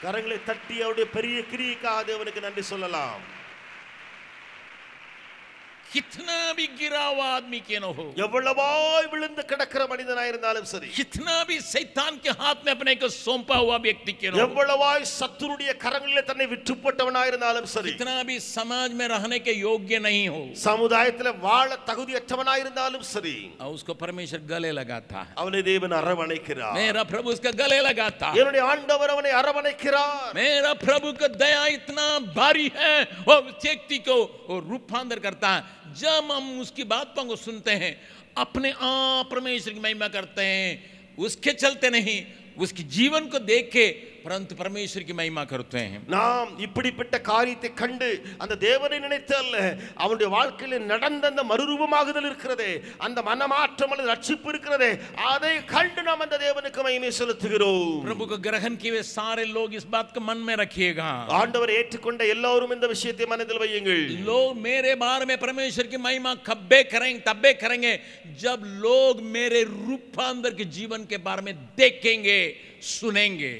கரங்களை தட்டி அவருடைய பெரிய கிரியைக்காக தேவனுக்கு நன்றி சொல்லலாம். कितना भी गिरा हुआ आदमी क्यों न हो, எவ்வளவாய் விழுந்து கிடக்கிற மனிதனாய் இருந்தாலும் சரி, कितना भी शैतान के हाथ में अपने को सौंपा हुआ व्यक्ति क्यों न हो, எவ்வளவாய் சத்துருடைய கரங்களிலே தன்னை விற்றுப்பட்டவனாய் இருந்தாலும் சரி, कितना भी समाज में रहने के योग्य नहीं हो, சமுதாயத்தில் வாழ தகுதியற்றவனாய் இருந்தாலும் சரி, उसको परमेश्वर गले लगाता है. அவனை தேவன் அரவணைக்கிறார். मेरा प्रभु उसका गले लगाता है. என்னுடைய ஆண்டவர் அவனை அரவணைக்கிறார். मेरा प्रभु का दया इतना भारी है, वो व्यक्ति को वो रूपांतर करता है. जब हम उसकी बातों को सुनते हैं, अपने आप परमेश्वर की महिमा करते हैं, उसके चलते नहीं, उसके जीवन को देख के परंतु परमेश्वर की महिमा करते हैं. நாம் இப்படிப்பட்ட காரியத்தை கண்டு அந்த தேவனை நினைத்து அல்ல, அவனுடைய வாழ்க்கையில நடந்த அந்த மறுரூபமாகுதல் இருக்கிறதே, அந்த மனமாற்றம் அல்லது ரட்சிப்பு இருக்கிறதே, அதை கண்டு நாம் அந்த தேவனுக்கு மகிமை செலுத்துகிறோம். प्रभु को ग्रहण किए हुए सारे लोग इस बात को मन में रखिएगा. ஆண்டவரை ஏற்றுக்கொண்ட எல்லாரும் இந்த விஷயத்தை மனதில் வையுங்கள். लोग मेरे बारे में परमेश्वर की महिमा कब्बे करेंगे जब लोग मेरे रूपांतर के जीवन के बारे में देखेंगे, सुनेंगे.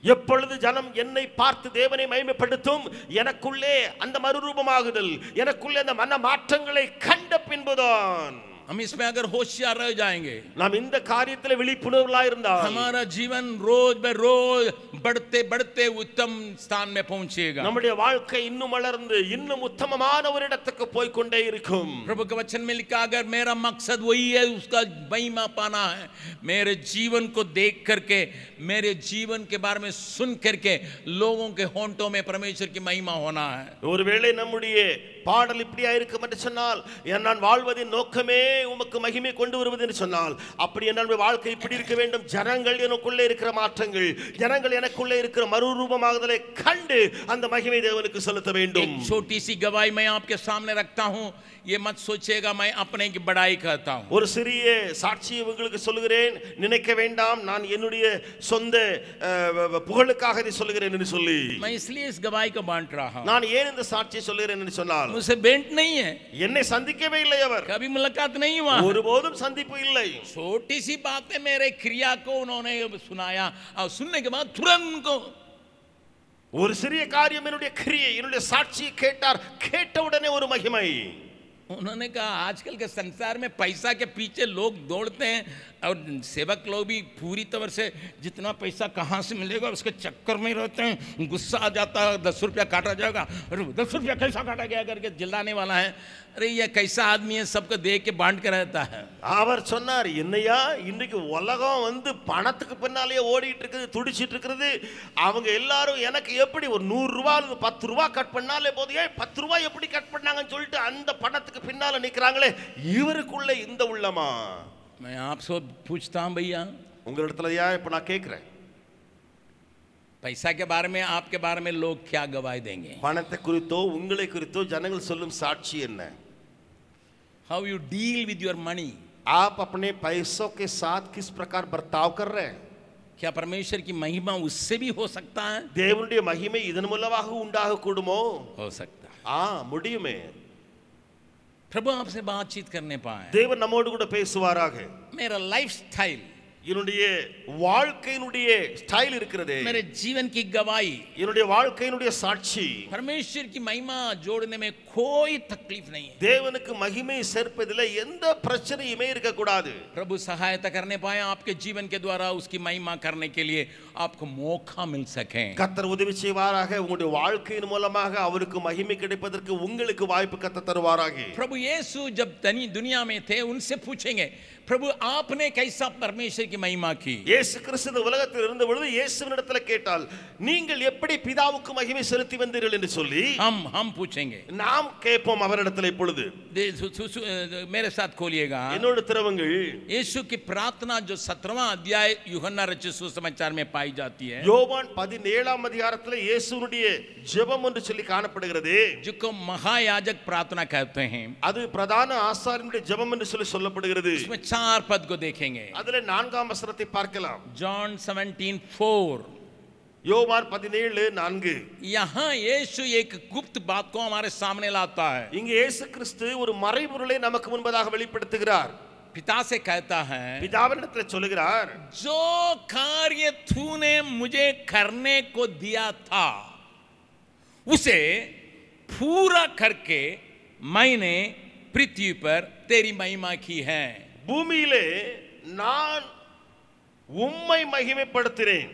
எப்பொழுது ஜனம் என்னை பார்த்து தேவனை மகிமைப்படுத்தும், எனக்குள்ளே அந்த மறுரூபமாகுதல், எனக்குள்ளே அந்த மன மாற்றங்களை கண்ட பின்புதான் हम इसमें अगर होशियार रह जाएंगे, நாம் இந்த காரியத்தில் விழிப்புணர்வுலா இருந்தால் हमारा जीवन रोज ब रोज बढ़ते बढ़ते उत्तम स्थान में पहुंचेगा. நம்முடைய வாழ்க்கை இன்னும் வளர்ந்து இன்னும் உத்தமமான ஒரு இடத்துக்கு போய் கொண்டே இருக்கும். प्रभु के वचन में लिखा, अगर मेरा मकसद वही है, उसका महिमा पाना है, मेरे जीवन को देख करके, मेरे जीवन के बारे में सुन करके लोगों के होंठों में परमेश्वर की महिमा होना है. ஒருவேளை நம்முடைய பாடல் இப்படியா இருக்கும் என்று சொன்னால், நான் வாழ்வதின் நோக்கமே உமக்கு மகிமை கொண்டு வருவது என்று சொன்னால், அப்படி என்னுடைய வாழ்க்கை இப்படி இருக்க வேண்டும். ஜனங்கள் எனக்குள்ளே இருக்கிற மாற்றங்கள், ஜனங்கள் எனக்குள்ளே இருக்கிற மறுரூபமாகுதலை கண்டு அந்த மகிமை தேவனுக்கு செலுத்த வேண்டும். एक छोटी सी गवाही मैं आपके सामने रखता हूं, ये मत सोचिएगा मैं अपने की बड़ाई करता हूं. ஒரு சிறிய சாட்சியை உங்களுக்கு சொல்லுகிறேன், நினைக்க வேண்டாம் நான் என்னுடைய சொந்த புகழுக்காக இதை சொல்லுகிறேன் என்று சொல்லி. मैं इसलिए इस गवाही को बांट रहा हूं. நான் ஏன் இந்த சாட்சியை சொல்லுகிறேன் என்று சொன்னால், मुझसे भेंट नहीं है, என்னை சந்திக்கவே இல்லை அவர், कभी मुलाकात नहीं हुआ, ஒருபோதும் சந்திப்பு இல்லை. छोटी सी बात है, मेरे क्रिया को उन्होंने सुनाया और सुनने के बाद तुरंत को ஒரு சிறிய காரியம் என்னுடைய கிரியை என்னுடைய சாட்சியை கேட்டார், கேட்ட உடனே ஒரு மகிமை. उन्होंने कहा आजकल के संसार में पैसा के पीछे लोग दौड़ते हैं और सेवक लोग भी पूरी तरह से जितना पैसा कहाँ से मिलेगा उसके चक्कर में रहते हैं। गुस्सा आ जाता है, 10 रुपया काटा जाएगा, अरे 10 रुपया कैसा काटा गया करके चिल्लाने वाला है। अरे ये कैसा आदमी है, सबको देख के बांट के रहता है। அவர் சொன்னார், என்னையா இன்னைக்கு உலகம் வந்து பணத்துக்கு பின்னாலே ஓடிட்டு இருக்குது, துடிச்சிட்டு இருக்குது. அவங்க எல்லாரும் எனக்கு எப்படி ஒரு 100 ரூபாய் 10 ரூபாய் கட் பண்ணாலே போதும், 10 ரூபாய் எப்படி கட் பண்ணாங்கன்னு சொல்லிட்டு அந்த பணத்துக்கு பின்னால நிக்கிறாங்களே, இவருக்குள்ள இந்த உள்ளமா? मैं आपसे पूछता हूं भैया, உங்களிடத்துல இப்ப நான் கேட்கிறேன், पैसा के बारे में आपके बारे में लोग क्या गवाही देंगे? பணத்தை குறித்தோ உங்களை குறித்தோ ஜனங்கள் சொல்லும் சாட்சி என்ன? How you deal with your money? आप अपने पैसों के साथ किस प्रकार बर्ताव कर रहे हैं? क्या परमेश्वर की महिमा उससे भी हो सकता है? தேவனுடைய மகிமை இதன் மூலமாக உண்டாக கூடுமோ? हो सकता है। முடியுமே. प्रभु आपसे बातचीत करने पाए, தேவன் நம்மோடு கூட பேசுவாராக. मेरा लाइफ स्टाइल, என்னுடைய வாழ்க்கையினுடைய ஸ்டைல் இருக்கிறதே, मेरे जीवन की गवाही, என்னுடைய வாழ்க்கையினுடைய சாட்சி, परमेश्वर की महिमा जोड़ने में कोई तकलीफ नहीं है। தேவனுக்கு மகிமை சேர்ப்பதிலே எந்த பிரச்சனையுமே இருக்க கூடாது. प्रभु सहायता करने पाए आपके जीवन के द्वारा उसकी महिमा करने के लिए आपको मौका मिल सके। கர்த்தர் உதவி செய்வாராக, உங்களுடைய வாழ்க்கையின் மூலமாக அவருக்கு மகிமை கிடைப்பதற்கு உங்களுக்கு வாய்ப்பு கர்த்தர் தருவாராக. प्रभु यीशु जब दुनिया में थे उनसे पूछेंगे, प्रभु आपने कैसा परमेश्वर की महिमा की? இயேசு கிறிஸ்து உலகத்தில் இருந்த பொழுது இயேசுவினிடத்தில் கேட்டால், நீங்கள் எப்படி பிதாவுக்கு மகிமை செலுத்தி வந்தீர்கள் என்று சொல்லி हम पूछेंगे, நாம் கேட்போம் அவரிடத்தில். இப்பொழுது मेरे साथ खोलिएगा, என்னோடு திறவுங்கள். यीशु की प्रार्थना जो 17वां अध्याय यूहन्ना रचित सुसमाचार में पाई जाती है, யோவான் 17ஆம் அதிகாரத்தில் இயேசுவுடைய ஜெபம் என்று சொல்லி காணப்படுகிறது. जिसको महायाजक प्रार्थना कहते हैं, அது பிரதான ஆசாரியனுடைய ஜெபம் என்று சொல்லி சொல்லப்படுகிறது. इसमें 4 पद को देखेंगे। அதிலே 4ஆம் வசனத்தை பார்க்கலாம். जॉन 17:4, யோவான் 17:4. यहाँ यीशु एक गुप्त बात को हमारे सामने लाता है। இங்கே இயேசு கிறிஸ்து ஒரு மறைபொருளை நமக்கு முன்பதாக வெளிப்படுத்துகிறார். पिता से कहता है, பிதாவினிடத்தில் சொல்லுகிறார், जो कार्य तूने मुझे करने को दिया था उसे पूरा करके मैंने पृथ्वी पर तेरी महिमा की है। பூமியிலே நான் உம்மை மகிமைப்படுத்தினேன்,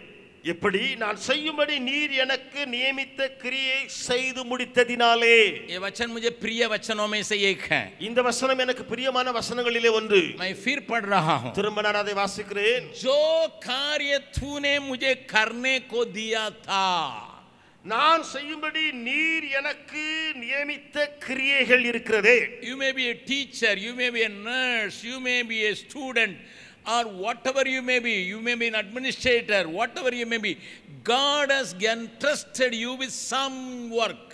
எப்படி நான் செய்யும்படி நீர் எனக்கு நியமித்த கிரியை செய்து முடித்ததினாலே. ये वचन मुझे प्रिय वचनों में से एक है। இந்த வசனம் எனக்கு பிரியமான வசனங்களிலே ஒன்று. मैं फिर पढ़ रहा हूं, திரும்ப நான் அதை வாசிக்கிறேன். जो कार्य तूने मुझे करने को दिया था, நான் செய்யும்படி நீர் எனக்கு நியமித்த கிரியைகள் இருக்கிறதே. You may be a teacher, you may be a nurse, you may be a student, or whatever you may be an administrator, whatever you may be, God has entrusted you with some work.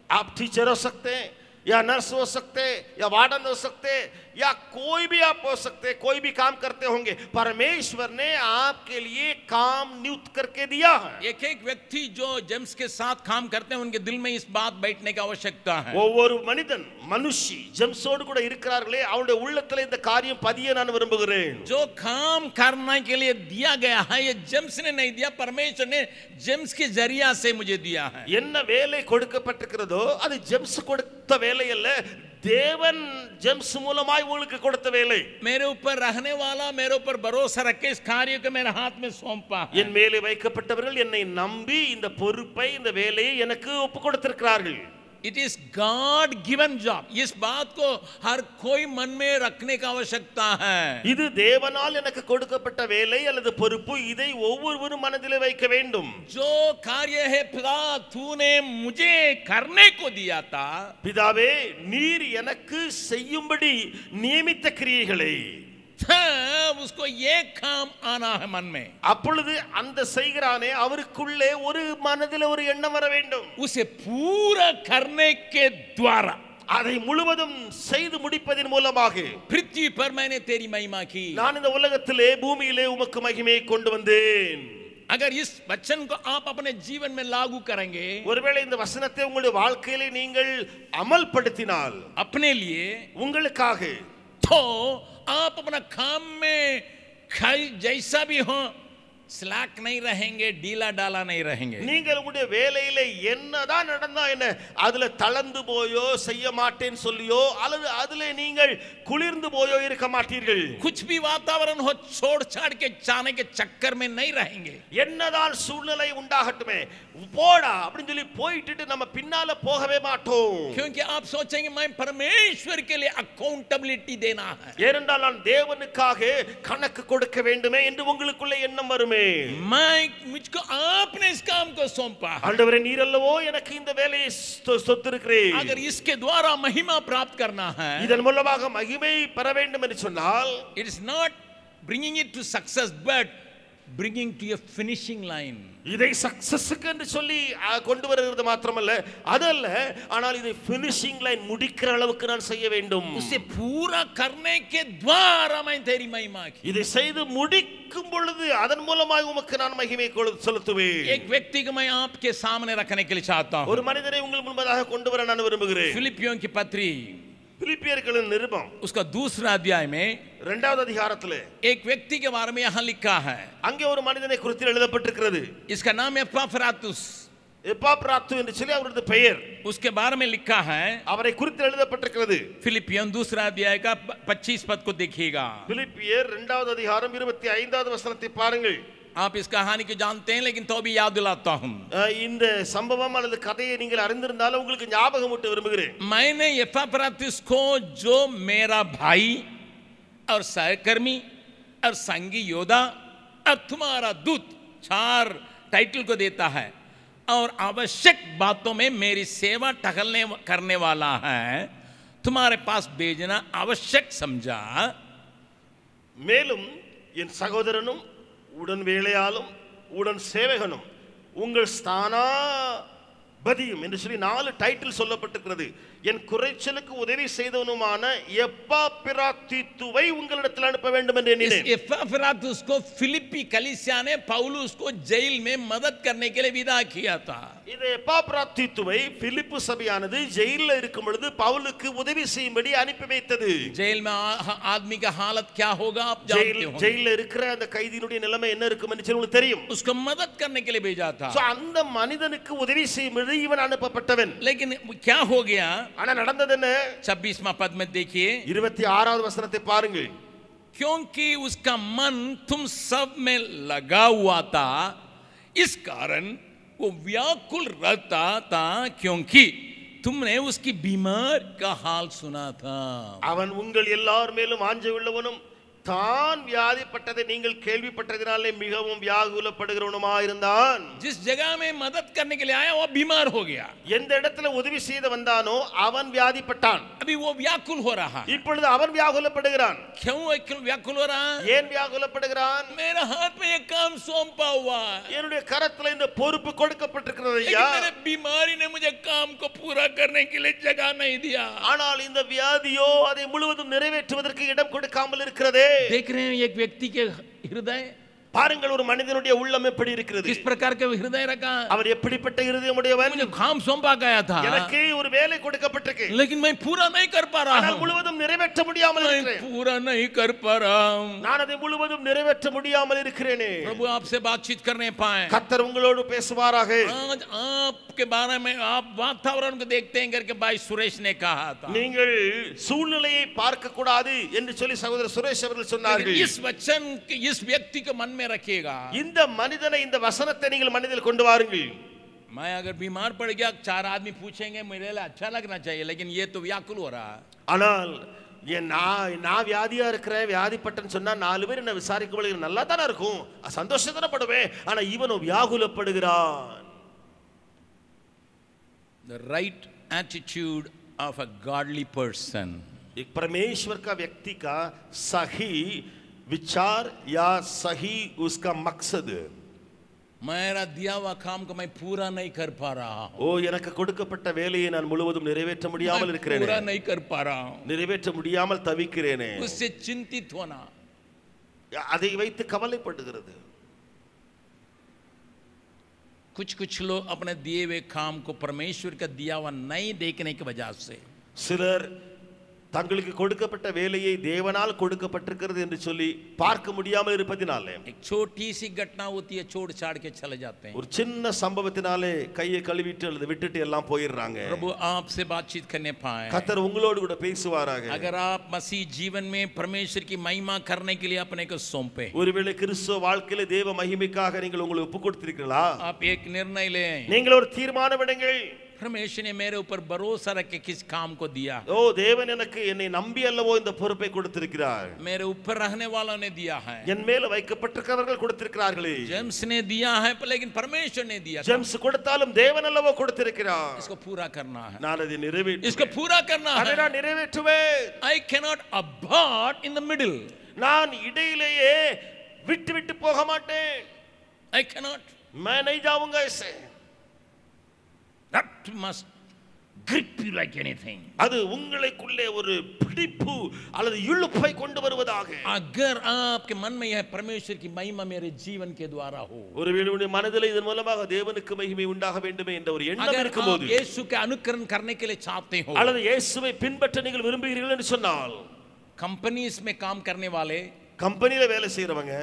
आप teacher हो सकते हैं, या nurse हो सकते हैं, या warden हो सकते हैं, या कोई भी आप हो सकते हैं, कोई भी काम करते होंगे, परमेश्वर ने आपके लिए काम नियुक्त करके दिया है. एक एक व्यक्ति जो जेम्स के साथ काम करते हैं उनके दिल में इस बात बैठने की आवश्यकता है. ஒவ்வொரு மனிதன் மனுஷி ஜெம்ஸோடு கூட இருக்கிறார்களே, அவருடைய உள்ளத்தில் இந்த காரியம் பதிய நான் விரும்புகிறேன். जो काम करने के लिए दिया गया है ये जेम्स ने नहीं दिया, परमेश्वर ने जेम्स के जरिया से मुझे दिया है. என்ன வேலை கொடுக்கப்பட்டிருக்கிறதோ அது ஜெம்ஸ் கொடுத்த வேலை அல்ல, தேவன் ஜெம்ஸ் மூலமாய் உங்களுக்கு கொடுத்த வேலை. मेरे ऊपर रहने वाला मेरे ऊपर भरोसा रख के इस कार्य को मेरे हाथ में सौंपा है. என் மேலே வைக்கப்பட்டவர்கள் என்னை நம்பி இந்த பொறுப்பை இந்த வேலையை எனக்கு ஒப்பு கொடுத்திருக்கிறார்கள். It is God given job. इस बात को हर कोई मन में रखने की आवश्यकता है. இது தேவனால் எனக்கு கொடுக்கப்பட்ட வேலை அல்லது பொறுப்பு, இதை ஒவ்வொருவரும் மனதிலே வைக்க வேண்டும். जो कार्य है पिता तूने मुझे करने को दिया था, பிதாவே நீர் எனக்கு செய்யும்படி நியமித்த கிரியைகளை, उसको ये काम आना है मन में. அப்பொழுது அந்த செய்கிறானே அவருக்குள்ளே ஒரு மனதிலே ஒரு எண்ணம் வர வேண்டும். उसे पूरा करने के द्वारा, அதை முழுவதும் செய்து முடிப்பதன் மூலமாக, पृथ्वी पर मैंने तेरी महिमा की. நான் இந்த உலகத்திலே பூமியிலே உமக்கு மகிமையை கொண்டு வந்தேன். अगर इस वचन को आप अपने जीवन में लागू करेंगे, ஒருவேளை இந்த வசனத்தை உங்களுடைய வாழ்க்கையிலே நீங்கள் அமல்படுத்தினால், अपने लिए, உங்களுக்காக, तो आप अपना काम में जैसा भी हो स्लैक नहीं रहेंगे, डीला डाला नहीं रहेंगे. நீங்கள் உங்களுடைய வேலையில என்னதான் நடந்தா என்ன, அதுல தளர்ந்து போயோ செய்ய மாட்டேன்னு சொல்லியோ அல்லது அதுல நீங்கள் குளிர்ந்து போயோ இருக்க மாட்டீர்கள். कुछ भी वातावरण हो छोड़ छाड़ के जाने के चक्कर में नहीं रहेंगे. என்னதான் சூழ்நிலை உண்டாகட்டுமே, போடா அப்படின்னு சொல்லி போயிட்டு நம்ம பின்னால போகவே மாட்டோம். क्योंकि आप सोचेंगे मैं परमेश्वर के लिए अकाउंटेबिलिटी देना है, ஏனென்றால் நான் தேவனுக்காக கணக்கு கொடுக்க வேண்டுமே என்று உங்களுக்குள்ள எண்ணம் வருமே. मुझको आपने इस काम को सौंपा, ஆண்டவரே நீர் அல்லவோ எனக்கு இந்த வேலையை சொத்திருக்கிறீர். अगर इसके द्वारा महिमा प्राप्त करना है, இதன் மூலமாக மகிமை பெற வேண்டும் என்று சொன்னால், it is not bringing it to success but bringing to a finishing line. இதை சக்சஸ்க்கு என்று சொல்லி கொண்டு வருகிறது மாத்திரமல்ல, அதல்ல, ஆனால் இதை ஃபினிஷிங் லைன் முடிக்கிற அளவுக்கு நான் செய்ய வேண்டும். उसे पूरा करने के द्वारा मैं तेरी महिमा की, இதை செய்து முடிக்கும் பொழுது அதன் மூலமாக உமக்கு நான் மகிமை செலுத்துவேன். एक व्यक्ति को मैं आपके सामने रखने के लिए चाहता हूं. ஒரு மனிதனை உங்கள் முன்பதாக கொண்டு வர நான் விரும்புகிறேன். फिलिपियों की पत्री, பிலிப்பியர்களின் நிருபம் उसका दूसरा अध्याय में இரண்டாவது அதிகாரத்திலே एक व्यक्ति के बारे में यहां लिखा है. அங்கே ஒரு மனிதனை குறித்து எழுதப்பட்டிருக்கிறது. इसका नाम है एपाफ्रातुस. எப்பாப்ராத்து என்று சொல்லி அவரது பெயர். उसके बारे में लिखा है, அவரை குறித்து எழுதப்பட்டிருக்கிறது. फिलिपियन दूसरा अध्याय का 25 पद को देखिएगा. பிலிப்பியர் இரண்டாவது அதிகாரம் 25வது வசனத்தை பாருங்கள். आप इस कहानी को जानते हैं लेकिन तो भी याद दिलाता हूं. இந்த சம்பவம் அல்லது கதையை நீங்கள் அறிந்திருந்தாலும் உங்களுக்கு ஞாபகம் ஊட்ட விரும்புகிறேன். मैंने एपाफ्रातुस को जो मेरा भाई और सहकर्मी और संगी योद्धा और तुम्हारा दूत 4 टाइटल को देता है और आवश्यक बातों में मेरी सेवा टहलने करने वाला है, तुम्हारे पास भेजना आवश्यक समझा. மேலும் என் சகோதரனும் உடன் வேலையாலும் உடன் சேவகனும் உங்கள் ஸ்தானாபதியும் என்று சொல்லி 4 டைட்டில் சொல்லப்பட்டிருக்கிறது. என் குறைச்சலுக்கு உதவி செய்தவனுமான எப்பாப்ராத்தீத்துவை உங்களிடத்தில் அனுப்ப வேண்டும் என்று எண்ணினேன். एपाफ्रातुस को फिलिप्पी कलीसिया ने पौलुस को जेल में मदद करने के लिए विदा किया था. இது எப்பாப்ராத்தீத்துவை பிலிப்பு சபையானது ஜெயிலில் இருக்கும் பொழுது பவுலுக்கு உதவி செய்யும்படி அனுப்பி வைத்தது. जेल में आदमी का हालत क्या होगा आप जानते हो. ஜெயிலில் இருக்கிற அந்த கைதியினுடைய நிலைமை என்ன இருக்கும் என்று உங்களுக்கு தெரியும். उसको मदद करने के लिए भेजा था. சோ அந்த மனிதனுக்கு உதவி செய்யும்படி இவன் அனுப்பப்பட்டவன். लेकिन क्या हो गया, ஆனா நடந்தது என்ன? 26वां पद में देखिए, 26வது வசனத்தை பாருங்கள். क्योंकि उसका मन तुम सब में लगा हुआ था, इस कारण वो व्याकुल रहता था, क्योंकि तुमने उसकी बीमार का हाल सुना था. அவன் உங்கள் எல்லார் மேலும் வாஞ்சை உள்ளவனும் தான் வியாதிப்பட்டதை நீங்கள் கேள்விப்பட்டதினாலே மிகவும் வியாகுலப்படுகிறவனுமா இருந்தான். जिस जगह में मदद करने के लिए आया वो बीमार हो गया. எந்த இடத்துல உதவி செய்த வந்தானோ அவன் வியாதிப்பட்டான். अभी वो व्याकुल हो रहा है. இப்பொழுது அவன் வியாகுலப்படுகிறான். क्यों व्याकुल हो रहा है? ஏன் வியாகுலப்படுகிறான்? मेरा हाथ में ये काम सौंपा हुआ है, என்னுடைய கரத்துல இந்த பொறுப்பு கொடுக்கப்பட்டிருக்கிறது ஐயா. लेकिन मेरे बीमारी ने मुझे काम को पूरा करने के लिए जगह नहीं दिया. ஆனால் இந்த வியாதியோ அதை முழுவதும் நிறைவேற்றுவதற்கு இடம் கொடுக்காமல் இருக்கிறதே. देख रहे हैं एक व्यक्ति के हृदय, பாருங்கள் ஒரு மனிதனுடைய உள்ளம் எப்படி இருக்கிறது. किस प्रकार के हृदय रखा. அவர் எப்படிப்பட்ட இருதயமுடையவன். मुझे काम सौंपा गया था, எனக்கு ஒரு வேலை கொடுக்கப்பட்டிருக்கு, लेकिन मैं पूरा नहीं कर पा रहा ஆனால் हूं. முழுவதும் நிறைவேற்ற முடியாமல் मैं இருக்கிறேன். पूरा नहीं कर पा रहा हूं. நான் அதை முழுவதும் நிறைவேற்ற முடியாமல் இருக்கிறேனே. प्रभु आपसे बातचीत करने पाए. கர்த்தர் உங்களோடு பேசுவாராக. आज आपके बारे में आप वातावरण को देखते हैं करके भाई सुरेश ने कहा था. நீங்கள் சூழ்நிலையை பார்க்க கூடாது என்று சொல்லி சகோதரர் சுரேஷ் அவர்கள் சொன்னார்கள். इस वचन इस व्यक्ति को मन में रखिएगा. இந்த மனிதனை இந்த வசனத்தை நீங்கள் மனதில் கொண்டு வாருங்கள். मैं अगर बीमार पड़ गया 4 आदमी पूछेंगे मेरे लिए अच्छा लगना चाहिए, लेकिन ये तो व्याकुल हो रहा है. ஆனால் நான் வியாதியா இருக்கிறேன், வியாதிப்பட்டேன்னு சொன்னா 4 பேர் என்ன விசாரிக்கும் நல்லா தானே இருக்கும், சந்தோஷப்படவே. ஆனா இவனோ வியாகுலப்படுகிறான். The right attitude of a godly person. एक परमेश्वर का व्यक्ति का सही विचार या सही उसका मकसद. मेरा दिया हुआ काम को मैं पूरा नहीं कर पा रहा हूं. ஓ எனக்கு கொடுக்கப்பட்ட வேலையை நான் முழுவதும் நிறைவேற்ற முடியாமல் இருக்கிறேனே. पूरा नहीं कर पा रहा हूं. நிறைவேற்ற முடியாமல் தவிக்கிறேனே. उससे चिंतित होना, அதை வைத்து கவலைப்படுகிறது. कुछ लोग अपने दिए हुए काम को परमेश्वर का दिया हुआ नहीं देखने की वजह से சிலர் தங்களுக்கு கொடுக்கப்பட்ட வேலையை தேவனால் கொடுக்கப்பட்டிருக்கிறது என்று சொல்லி பார்க்க முடியாமல் இருப்பதினாலே एक छोटी सी घटना होती है, छोड़ छाड़ के चले जाते हैं. ஒரு சின்ன சம்பவத்தினாலே கையை கழுவிட்டு அல்லது விட்டுட்டு எல்லாம் போயிடுறாங்க. प्रभु आपसे बातचीत करने पाए, கர்த்தர் உங்களோடு கூட பேசுவாராக. अगर आप मसीह जीवन में परमेश्वर की महिमा करने के लिए अपने को सौंपे, ஒருவேளை கிறிஸ்துவ வாழ்க்கையிலே தேவ மகிமைக்காக நீங்கள் உங்களை ஒப்பு கொடுத்திருக்கிறீர்களா? आप एक निर्णय लें. நீங்கள் ஒரு தீர்மானம் எடுங்கள். परमेश्वर ने मेरे ऊपर भरोसा रख के किस काम को दिया. ஓ தேவன் எனக்கு என்னை நம்பி அல்லவோ இந்த பொறுப்பை கொடுத்திருக்கிறார். मेरे ऊपर रहने वालों ने दिया है. என் மேல வைக்கப்பட்டிருக்கிறவர்கள் கொடுத்திருக்கிறார்களே. जेम्स ने दिया है लेकिन परमेश्वर ने दिया. ஜேம்ஸ் கொடுத்தாலும் தேவன் அல்லவோ கொடுத்திருக்கிறார். इसको पूरा करना है. நான் அதை நிறைவேற்றுவேன். इसको पूरा करना है. அதை நான் நிறைவேற்றுவேன். I cannot abort in the middle. நான் இடையிலேயே விட்டு விட்டு போக மாட்டேன். I cannot. मैं नहीं जाऊंगा ऐसे. That must grip you like anything. அது உங்களுக்குள்ளே ஒரு பிடிப்பு அல்லது இழுப்பை கொண்டு வருவதாக. अगर आपके मन में यह परमेश्वर की महिमा मेरे जीवन के द्वारा हो, ஒருவேளை உங்களுடைய மனதிலே இதன் மூலமாக தேவனுக்கு மகிமை உண்டாக வேண்டுமே என்ற ஒரு எண்ணம் இருக்கும்போது, अगर आप यीशु के अनुकरण करने के लिए चाहते हो, அல்லது இயேசுவை பின்பற்ற நீங்கள் விரும்புகிறீர்கள் என்று சொன்னால், कंपनीज में काम करने वाले, கம்பெனில வேலை செய்றவங்க,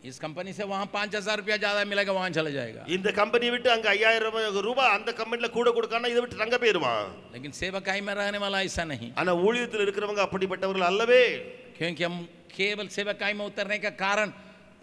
इस कंपनी से वहां 5,000 रुपया ज्यादा मिलेगा, वहां चला जाएगा. இந்த கம்பெனி விட்டு அங்க 5,000 ரூபாய் அந்த கம்பெனில கூட கொடுக்கானா இதை விட்டு அங்க போயிடுவான். लेकिन सेवकाई में रहने वाला ऐसा नहीं. ஆனா ஊழியத்தில் இருக்கிறவங்க அப்படிப்பட்டவர்கள் அல்லவே. क्योंकि हम केवल सेवकाई में उतरने का कारण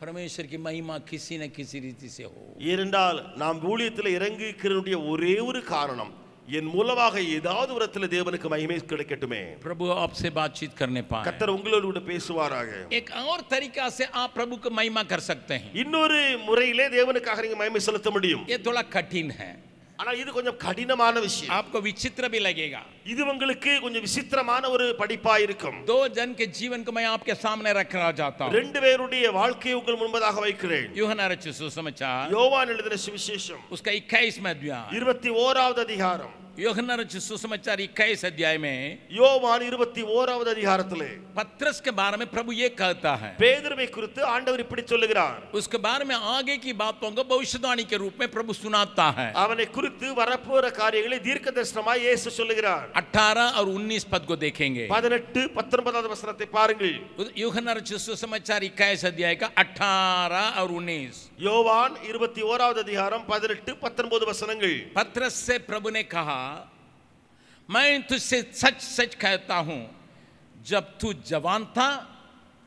परमेश्वर की महिमा किसी न किसी रीति से हो. ஏனென்றால் நாம் ஊழியத்தில் இறங்குகிறதுடைய ஒரே ஒரு காரணம், என் மூலமாக ஏதாவது விதத்தில் தேவனுக்கு மகிமை கிடைக்கட்டுமே. प्रभु आपसे बातचीत करने पाए, கர்த்தர் உங்களோடு கூட பேசுவாராக. एक और तरीका से आप प्रभु को महिमा कर सकते हैं. இன்னொரு முறையிலே தேவனுக்காக நீங்க மகிமை செலுத்த முடியும். ये थोड़ा कठिन है, ஆனா இது கொஞ்சம் கடினமான விஷயம். आपको विचित्र भी लगेगा. இது உங்களுக்கு கொஞ்சம் விசித்திரமான ஒரு படிப்பா இருக்கும். दो जन के जीवन को मैं आपके सामने रखना चाहता हूं. ரெண்டு பேருடைய வாழ்க்கையை உங்கள் முன்பதாக வைக்கிறேன். यूहन्ना रचित सुसमाचार, யோவான் எழுதின சுவிசேஷம் उसका 21वां अध्याय, 21வது அதிகாரம். यूहन्ना रचित सुसमाचार 21 अध्याय में யோவான் 21வது அதிகாரத்திலே पत्रस के बारे में प्रभु ये कहता है, பேதுருவை குறித்து ஆண்டவர் இப்படி சொல்லுகிறார். उसके बारे में आगे की बातों को भविष्यवाणी के रूप में प्रभु सुनाता है. அவனை குறித்து வரப்போற காரியங்களை தீர்க்கதரிசனமாய் இயேசு சொல்லுகிறார். 18 और 19 पद को देखेंगे. 18 19வது வசனத்தை பாருங்கள். यूहन्ना रचित सुसमाचार 21 अध्याय का 18 और 19. யோவான் 21வது அதிகாரம் 18 19 वसनங்கள். पत्रस से प्रभु ने कहा, मैं तुझसे सच सच कहता हूं, जब तू जवान था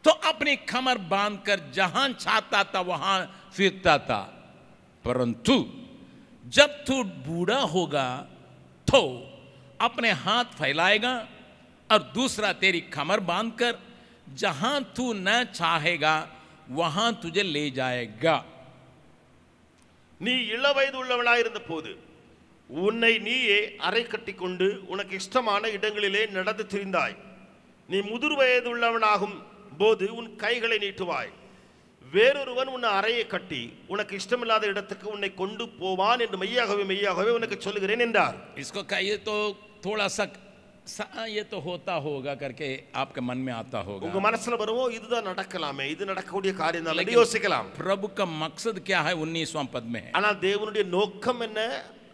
तो अपनी कमर बांधकर जहां चाहता था वहां फिरता था, परंतु जब तू बूढ़ा होगा तो अपने हाथ फैलाएगा और दूसरा तेरी कमर बांधकर जहां तू न चाहेगा वहां तुझे ले जाएगा. நீ இளவயது உள்ளவனாயிருந்த போது உன்னை நீயே அறை கட்டிக்கொண்டு உனக்கு இஷ்டமான இடங்களிலே நடந்து திரிந்தாய். நீ முதிர் வயது உள்ளவனாகும் போது உன் கைகளை நீட்டுவாய். வேறொருவன் உன்னை அறையை கட்டி உனக்கு இஷ்டமில்லாத இடத்துக்கு உன்னை கொண்டு போவான் என்று மெய்யாகவே மெய்யாகவே உனக்கு சொல்லுகிறேன் என்றார். इसको कहिए तो थोड़ा सा ये तो होता होगा करके आपके मन में आता होगा. உங்க மனசுல வருமோ இதுதான் நடக்கலாமே, இது நடக்கக்கூடிய காரியம் தான் என்று யோசிக்கலாம். प्रभु का मकसद क्या है 19वां पद में है. ஆனால் தேவனுடைய நோக்கம் என்ன,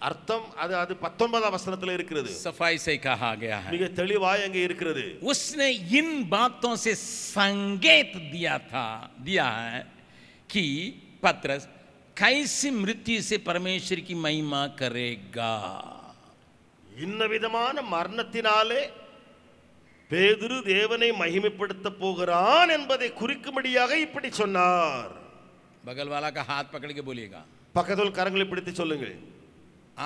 அர்த்தம் அது 19ஆம் வசனத்தில் இருக்கிறது. सफाई से कहा गया है, மிக தெளிவாய் அங்கே இருக்கிறது. उसने इन बातों से संकेत दिया है कि पत्रस कैसी मृत्यु से परमेश्वर की महिमा करेगा. இன்ன விதமான மரணத்தினாலே பேதுரு தேவனை மகிமைப்படுத்த போகிறான் என்பதை குறிக்கும்படியாக இப்படி சொன்னார். बगल वाला का हाथ पकड़ के बोलिएगा, பக்கத்தில் கரங்களை பிடித்து சொல்லுங்கள்,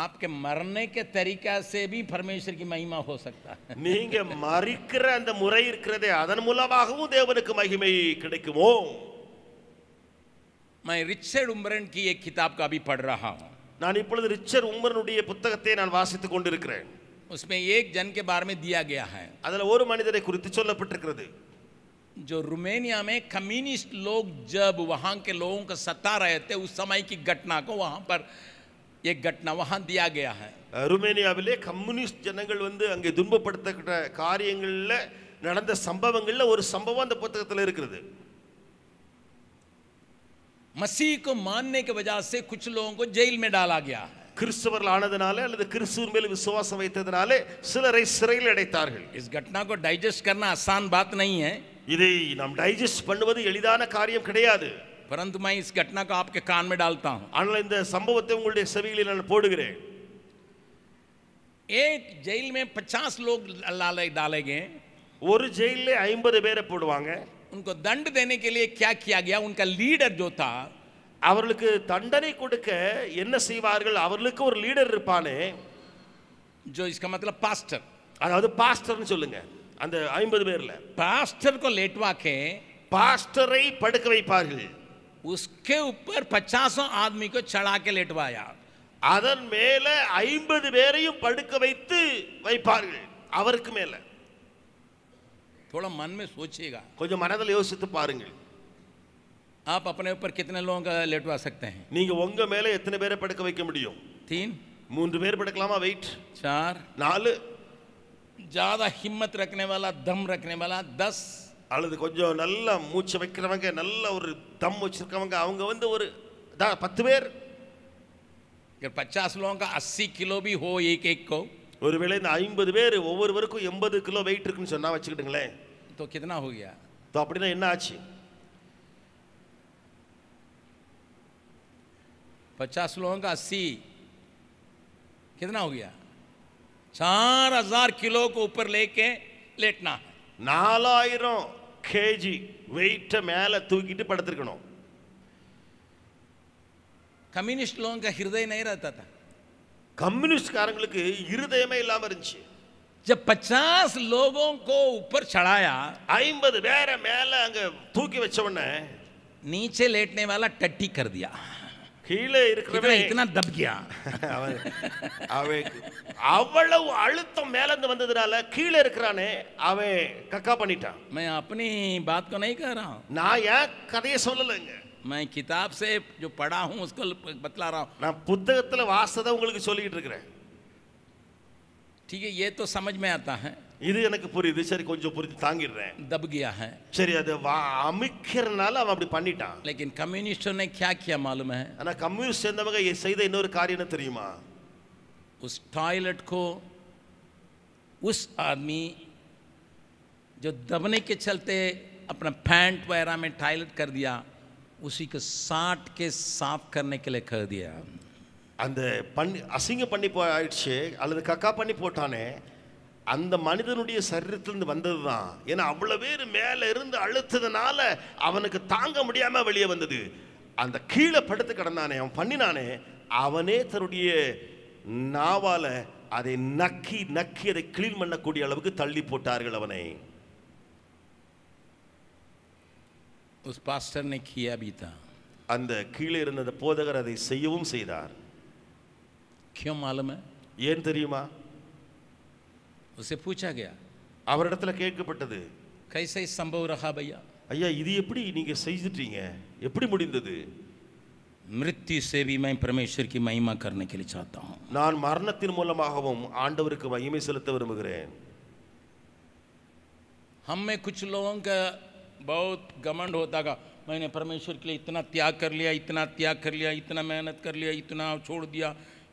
आपके मरने के तरीका से भी परमेश्वर की महिमा हो सकता है. நீங்க மரிக்கிற அந்த முறை இருக்கிறதே அதன் மூலமாகவும் தேவனுக்கு மகிமை கிடைக்குமோ. मैं रिचर्ड उम्बरन की एक किताब का अभी पढ़ रहा हूं. நான் இப்பொழுது ரிச்சர்ட் உம்மரனுடைய புத்தகத்தை நான் வாசித்துக் கொண்டிருக்கிறேன். उसमें एक जन के बारे में दिया गया है, அதுல ஒரு மனிதரை குறித்து சொல்லப்பட்டிருக்கிறது. जो रोमानिया में कम्युनिस्ट लोग जब वहां के लोगों को सता रहे थे उस समय की घटना को वहां पर एक घटना वहां दिया गया है. ருமேனியாவிலே கம்யூனிஸ்ட் ஜனங்கள் அங்கே துன்பப்படுத்தப்பட்ட காரியங்கள்ல நடந்த சம்பவங்கள்ல ஒரு சம்பவம் அந்த புத்தகத்தில் இருக்கிறது. मसीह को मानने की वजह से कुछ लोगों को जेल में डाला गया है। கிறிஸ்தவர்கள் ஆனதனாலே அல்லது கிறிஸ்துவின் மேல் விசுவாசம் வைத்ததனாலே சிலரை சிறையில் அடைத்தார்கள். इस घटना को डाइजेस्ट करना आसान बात नहीं है, இதை நாம் டைஜஸ்ட் பண்ணுவது எளிதான காரியம் கிடையாது. परंतु मैं इस घटना को आपके कान में डालता हूं. ஆனால் இந்த சம்பவத்தை உங்களுடைய செவிகளில் நான் போடுகிறேன். एक जेल में 50 लोग डाले गए. ஒரு ஜெயிலே 50 பேரை போடுவாங்க. उनको दंड देने के लिए क्या किया गया, उनका लीडर जो था, அவர்களுக்கு தண்டனை கொடுக்க என்ன செய்வார்கள், அவர்களுக்கு ஒரு லீடர் இருப்பானே, जो इसका मतलब पास्टर, அதாவது பாஸ்டர்னு சொல்லுங்க. அந்த 50 பேர்ல पास्टर को लेटवा के பாஸ்டரை படுக்க வைப்பார்கள். उसके ऊपर 50 आदमी को चढ़ा के लेटवाया. அதன் மேல 50 பேரையும் படுக்க வைத்து வைப்பார்கள். அவருக்கு மேல थोड़ा मन में सोचिएगा, கொஞ்சம் மனதில் யோசித்து பாருங்கள். आप अपने ऊपर कितने लोगों का लेटवा सकते हैं? நீங்க உங்க மேல எத்தனை பேரை படுக்க வைக்க முடியும்? 3 3 பேர் படுக்கலாமா? வெயிட் 4 4 ज्यादा हिम्मत रखने वाला, दम रखने वाला 10, அல்லது கொஞ்சம் நல்லா மூச்சு வைக்கிறவங்க, நல்ல ஒரு தம் வச்சிருக்கவங்க, அவங்க வந்து ஒரு 10 பேர். अगर 50 लोगों का 80 किलो भी हो एक एक को, ஒருவேளை இந்த 50 பேர் ஒவ்வொருவருக்கும் 80 கிலோ வெயிட் இருக்குன்னு சொன்னா வச்சுக்கிட்டுங்களேன், तो कितना हो गया? तो அப்படின்னா என்ன ஆச்சு? 50 लोगों का 80 कितना हो गया? 4000 किलो को ऊपर लेके लेटना है. 4000 கேஜி வெயிட்ட மேல தூக்கிட்டு படுத்திருக்கணும். कम्युनिस्ट लोगों का हृदय नहीं रहता था. கம்யூனிஸ்ட் காரங்களுக்கு இருதயமே இல்லாம இருந்துச்சு. जब 50 लोगों को ऊपर चढ़ाया, 50 பேரை மேல அங்க தூக்கி வச்ச உடனே नीचे लेटने वाला टट्टी कर दिया, கீழே இருக்கிறவன் इतना दब गया. அவ்வளவு அழுத்தம் மேல இருந்து வந்ததுனால கீழே இருக்கிறானே அவன் கக்கா பண்ணிட்டான். मैं अपनी बात को नहीं कह रहा हूं, நான் ஏன் கதையை சொல்லலைங்க, मैं किताब से जो पढ़ा हूं उसको बतला रहा हूं. நான் புத்தகத்துல வாசதை உங்களுக்கு சொல்லிட்டு இருக்கிறேன். ठीक है, ये तो समझ में आता है, இது எனக்கு புரியுது, சரி கொஞ்சம் புரிஞ்சு தாங்கிடுறேன். दब गया है. சரி அது அமிக்கிறனால அவன் அப்படி பண்ணிட்டான். लेकिन कम्युनिस्टों ने क्या किया मालूम है? ஆனா கம்யூனிஸ்ட் சேர்ந்தவங்க செய்த இன்னொரு காரியம் என்ன தெரியுமா? उस टॉयलेट को उस आदमी जो दबने के चलते अपना पैंट वगैरह में टॉयलेट कर दिया, उसी को साट के साफ करने के लिए कर दिया. அந்த பண்ணி அசிங்க பண்ணி போயிடுச்சு அல்லது கக்கா பண்ணி போட்டானே, அந்த மனிதனுடைய சரீரத்திலிருந்து வந்தது தான். ஏன்னா அவ்வளவு பேர் மேல இருந்து அழுத்ததுனால அவனுக்கு தாங்க முடியாம வெளியே வந்தது. அந்த கீழே படுத்து கிடந்தானே அவன் பண்ணினானே, அவனே தன்னுடைய நாவால அதை நக்கி நக்கி அதை கிளீன் பண்ணக்கூடிய அளவுக்கு தள்ளி போட்டார்கள் அவனை. उस पास्टर ने किया भी था. அந்த கீழே இருந்த அந்த போதகர் அதை செய்யவும் செய்தார். क्यों मालूम है? ஏன் தெரியுமா? उसे पूछा गया, அவரிடத்துல கேட்கப்பட்டது, कैसे संभव रहा भैया? ஐயா இது எப்படி நீங்க செய்துட்டீங்க, எப்படி முடிந்தது? मृत्यु से भी मैं परमेश्वर की महिमा करने के लिए चाहता हूं. நான் மரணத்தின் மூலமாகவும் ஆண்டவருக்கு மகிமை செலுத்த விரும்புகிறேன். हम में कुछ लोगों का बहुत घमंड होता का, मैंने परमेश्वर के लिए इतना त्याग कर लिया, इतना त्याग कर लिया, इतना मेहनत कर लिया, इतना छोड़ दिया,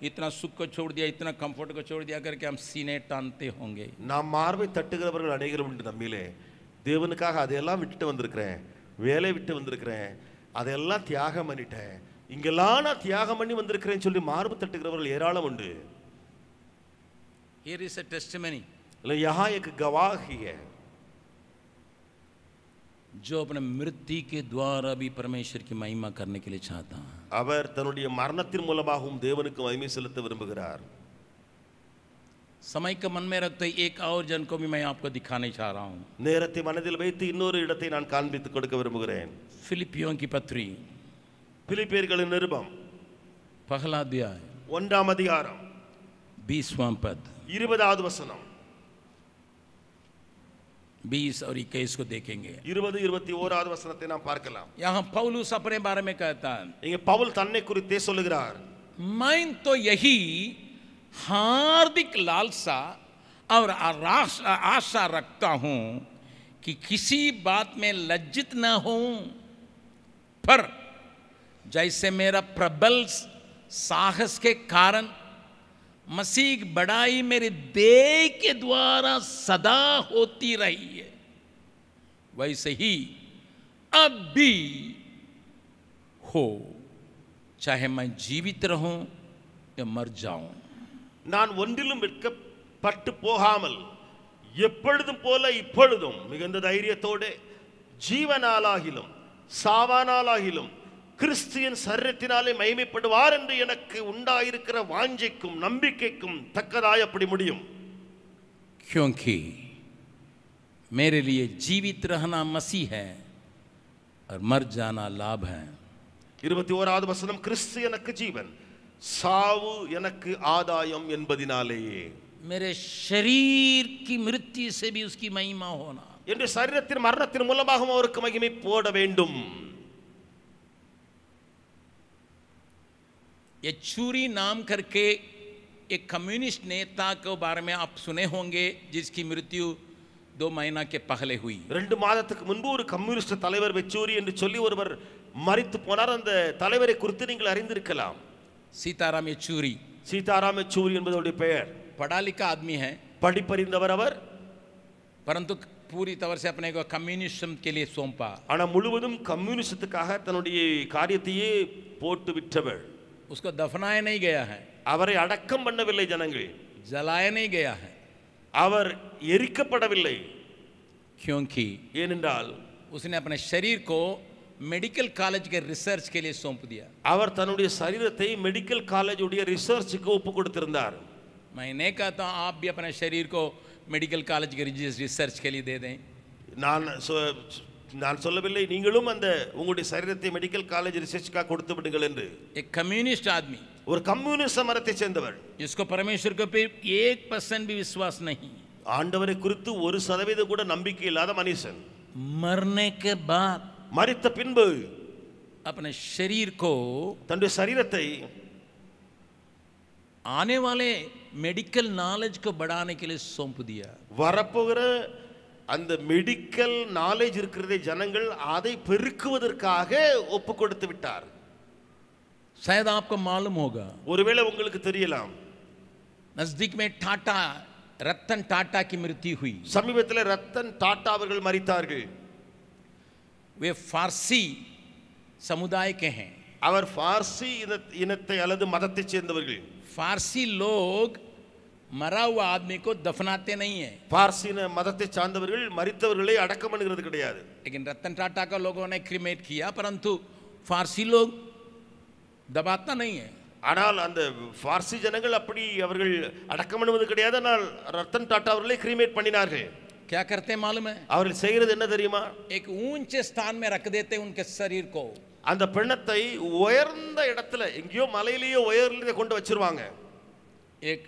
इतना सुख को छोड़ दिया, इतना कंफर्ट को छोड़ दिया करके हम सीने टानते होंगे. நாம் மார்பை தட்டுகிறவர்கள் அநேகர் உண்டு நம்மிலே. தேவனுக்காக அதையெல்லாம் விட்டுட்டு வந்திருக்கிறேன், வேலை விட்டு வந்திருக்கிறேன், அதெல்லாம் தியாகம் பண்ணிட்டேன், இங்கெல்லாம் நான் தியாகம் பண்ணி வந்திருக்கிறேன்னு சொல்லி மார்பு தட்டுகிறவர்கள் ஏராளம் உண்டு. Here is a testimony. यहाँ एक गवाही है जो अपने मृत्यु के द्वारा भी परमेश्वर की महिमा करने के लिए चाहता है. அவர் தன்னுடைய மரணத்தின் மூலமாகவும் தேவனுக்கு மகிமை செலுத்த விரும்புகிறார். समय का मन में रखते एक और जन को भी मैं आपको दिखाने चाह रहा हूं. நேரத்தை மனதில் வைத்து இன்னொரு இடத்தை நான் காண்பித்து கொடுக்க விரும்புகிறேன். फिलिपियों की पत्री, பிலிப்பியர்களின் நிருபம் पहला अध्याय 1ஆம் அதிகாரம் 20वां पद, 20வது வசனம். 20 और 21 को देखेंगे. 20-21வது வசனத்தை நாம் பார்க்கலாம். यहाँ पौलुस अपने बारे में कहता है, இங்கே பவுல் தன்னை குறித்தே சொல்லுகிறார். मैं तो यही हार्दिक लालसा और आशा रखता हूं कि किसी बात में लज्जित न हूं, पर जैसे मेरा प्रबल साहस के कारण मसीह की बड़ाई मेरे देह के द्वारा सदा होती रही है, वैसे ही अब भी हो, चाहे मैं जीवित रहूं या मर जाऊं. நான் ஒன்றிலும் வெட்கப்பட்டு போகாமல் எப்பொழுதும் போல இப்பொழுதும் மிகுந்த தைரியத்தோடு ஜீவனாலாகிலும் சாவானாலாகிலும் கிறிஸ்தியன் சரீரத்தினாலே மகிமைப்படுவார் என்று எனக்கு உண்டாயிருக்கிற வாஞ்சைக்கும் நம்பிக்கைக்கும் தக்கதாய் அப்படி முடியும். क्योंकि मेरे लिए जीवित रहना मसीह है और मर जाना लाभ है. 21வது வசனம், கிறிஸ்து எனக்கு ஜீவன், சாவு எனக்கு ஆதாயம் என்பதினாலேயே. मेरे शरीर की मृत्यु से भी उसकी महिमा होना, என்னுடைய சரீரத்தின் மரணத்தின் மூலமாகவும் அவருக்கு மகிமை போட வேண்டும். येचुरी नाम करके एक कम्युनिस्ट नेता के बारे में आप सुने होंगे, जिसकी मृत्यु 2 महीना के पहले हुई. 2 மாதத்துக்கு முன்பு ஒரு கம்யூனிஸ்ட் தலைவர் வெச்சூரி என்று சொல்லி ஒருவர் மரித்து போனார். அந்த தலைவரை குறித்து நீங்கள் அறிந்திருக்கலாம். सीताराम येचुरी. சீதாராம் யெச்சூரி என்பதுடைய பெயர். पढ़ा लिखा आदमी है, படிப்பறிந்தவர் அவர். परंतु पूरी तरह से अपने को कम्युनिज्म के लिए सौंपा. ஆனா முழுவதும் கம்யூனிசத்துக்காக தன்னுடைய காரியத்தையே போட்டு விட்டவர். उसको दफनाया नहीं गया है, அவரை அடக்கம் பண்ணவில்லை ஜனங்கள், जलाया नहीं गया है, அவர் எரிக்கப்படவில்லை. क्योंकि ஏனென்றால் उसने अपने शरीर को मेडिकल कॉलेज के रिसर्च के लिए सौंप दिया. அவர் தன்னுடைய சரீரத்தை மெடிக்கல் காலேஜ் உடைய ரிசர்ச்சுக்கு ஒப்பு கொடுத்திருந்தார். मैं नहीं कहता हूं आप भी अपने शरीर को मेडिकल कॉलेज के रिसर्च के लिए दे दें. நான் சொல்லவில்லை நீங்களும் அந்த உங்களுடைய சரீரத்தை மெடிக்கல் காலேஜ் ரிசர்ச்சுக்காக கொடுத்து விடுங்கள் என்று. एक कम्युनिस्ट आदमी, ஒரு கம்யூனிஸ்ட் மரத்தை சேர்ந்தவர், जिसको परमेश्वर के ऊपर 1% भी विश्वास नहीं, ஆண்டவரை குறித்து 1% கூட நம்பிக்கை இல்லாத மனுஷன், मरने के बाद மரித்த பின்பு अपने शरीर को தன்னுடைய சரீரத்தை आने वाले मेडिकल नॉलेज को बढ़ाने के लिए सौंप दिया. வரப்போகிற அந்த மெடிக்கல் நாலேஜ் இருக்கிறதே ஜனங்கள் அதை பெருக்குவதற்காக ஒப்பு கொடுத்து விட்டார். शायद आपको मालूम होगा, ஒருவேளை உங்களுக்கு தெரியலாம், नजदीक में टाटा, रतन टाटा की मृत्यु हुई. சமீபத்தில் ரத்தன் டாடா அவர்கள் மரித்தார்கள். वे फारसी समुदाय के हैं. அவர் பார்சி இனத்தை அல்லது மதத்தை சேர்ந்தவர்கள். फारसी लोग मरा हुआ आदमी को दफनाते नहीं है, பார்சின மதத்தை சார்ந்தவர்கள் மரித்தவர்களை அடக்கம் பண்ணுகிறது கிடையாது. लेकिन रतन टाटा का लोगों ने क्रीमेट किया, परंतु फारसी लोग दबाता नहीं है. ஆனால் அந்த பார்சி ஜனங்கள் அப்படி அவர்கள் அடக்கம் பண்ணுவது கிடையாது. ஆனால் ரத்தன் டாடா அவர்களை கிரீமேட் பண்ணினார்கள். क्या करते हैं मालूम है? அவர்கள் செய்கிறது என்ன தெரியுமா? एक ऊंचे स्थान में रख देते उनके शरीर को. அந்த பெண்ணத்தை உயர்ந்த இடத்துல எங்கேயோ மலையிலேயோ உயர்ந்த கொண்டு வச்சிருவாங்க. एक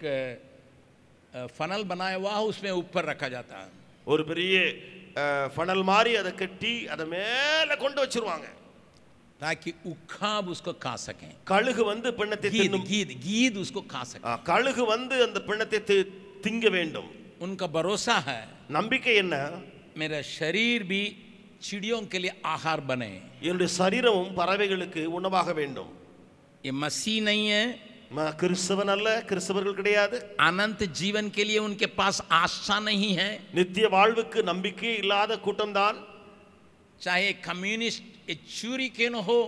फनल बनाया हुआ उसमें ऊपर रखा जाता है. ஒரு பெரிய ஃபனல் மாதிரி அதை கட்டி அதை மேலே கொண்டு வச்சிருவாங்க, ताकि उखाब उसको खा सकें. கழுகு வந்து பெண்ணத்தை गीद தின்னும். गीद गीद उसको खा सके. கழுகு வந்து அந்த பெண்ணத்தை திங்க வேண்டும். उनका भरोसा है, நம்பிக்கை என்ன? मेरा शरीर भी चिड़ियों के लिए आहार बने. என்னுடைய சரீரமும் பறவைகளுக்கு உணவாக வேண்டும். ये मसीह नहीं है, கிறிஸ்தவன் அல்ல, கிறிஸ்தவர்கள் கிடையாது. अनंत जीवन के लिए उनके पास आशा नहीं है. நித்திய வாழ்வுக்கு நம்பிக்கை இல்லாத கூட்டம்தான். चाहे कम्युनिस्ट चूरी क्यों न हो,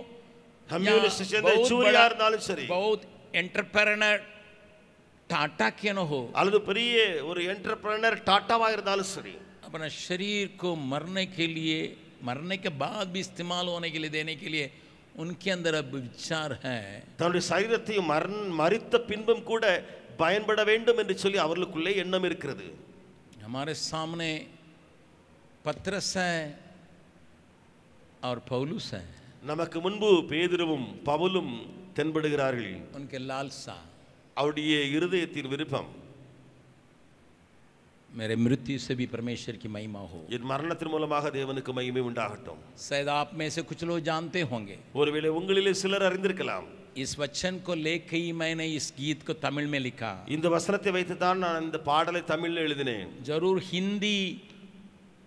கம்யூனிஸ்ட் சேர்ந்த சூரியா இருந்தாலும் சரி, बहुत एंटरप्रेन्योर टाटा क्यों न हो, அல்லது பெரிய ஒரு என்டர்பிரனர் டாட்டாவா இருந்தாலும் சரி, अपना शरीर को मरने के लिए, मरने के बाद भी इस्तेमाल होने के लिए देने के लिए उनके अंदर अब विचार है. தன்னுடைய சரீரத்தையும் மரித்த பின்பும் கூட பயன்பட வேண்டும் என்று சொல்லி அவர்களுக்குள்ளே எண்ணம் இருக்கிறது. हमारे सामने पत्रस है और पौलुस है, நமக்கு முன்பு பேதுருவும் பவுலும் தென்படுகிறார்கள். उनके लालसा, அவருடைய இருதயத்தின் விருப்பம், मेरे मृत्यु से भी परमेश्वर की महिमा हो. என் மரணத்தின் மூலமாக தேவனுக்கு மகிமை உண்டாகட்டும். शायद आप में से कुछ लोग जानते होंगे, ஒருவேளை உங்களிலே சிலர் அறிந்திருக்கலாம், इस वचन को लेकर ही मैंने इस गीत को तमिल में लिखा. இந்த வசனத்தை வைத்து தான் நான் இந்த பாடலை தமிழில் எழுதினேன். जरूर हिंदी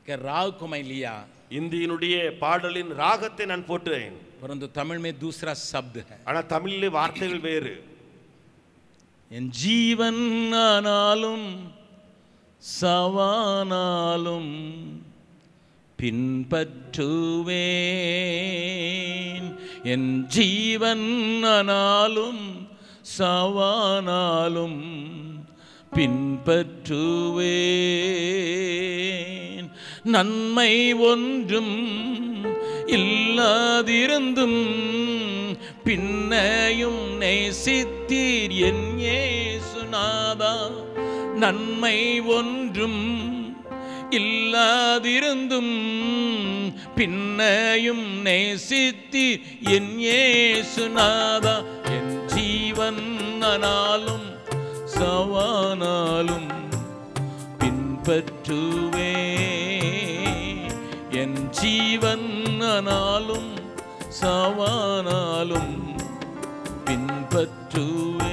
के राग को मैं लिया, இந்தியினுடைய பாடலின் ராகத்தை நான் போட்டேன். परंतु तमिल में दूसरा शब्द है. ஆனா தமிழிலே வார்த்தைகள் வேறு. என் ஜீவன் ஆனாலும் சவானாலும் பின்பற்றுவேன். என் ஜீவன் ஆனாலும் சவானாலும் பின்பற்றுவேன். நன்மை ஒன்றும் இல்லாதிருந்தும் பின்னையும் நேசித்தீர் என் இயேசுநாதா. நன்மை ஒன்றும் இல்லாதிருந்தும் பின்னையும் நேசித்தீர் என் இயேசுநாதா. என் ஜீவன் ஆனாலும் சவானாலும் பின்பற்றுவேன். என் ஜீவன் ஆனாலும் சவானாலும் பின்பற்றுவேன்.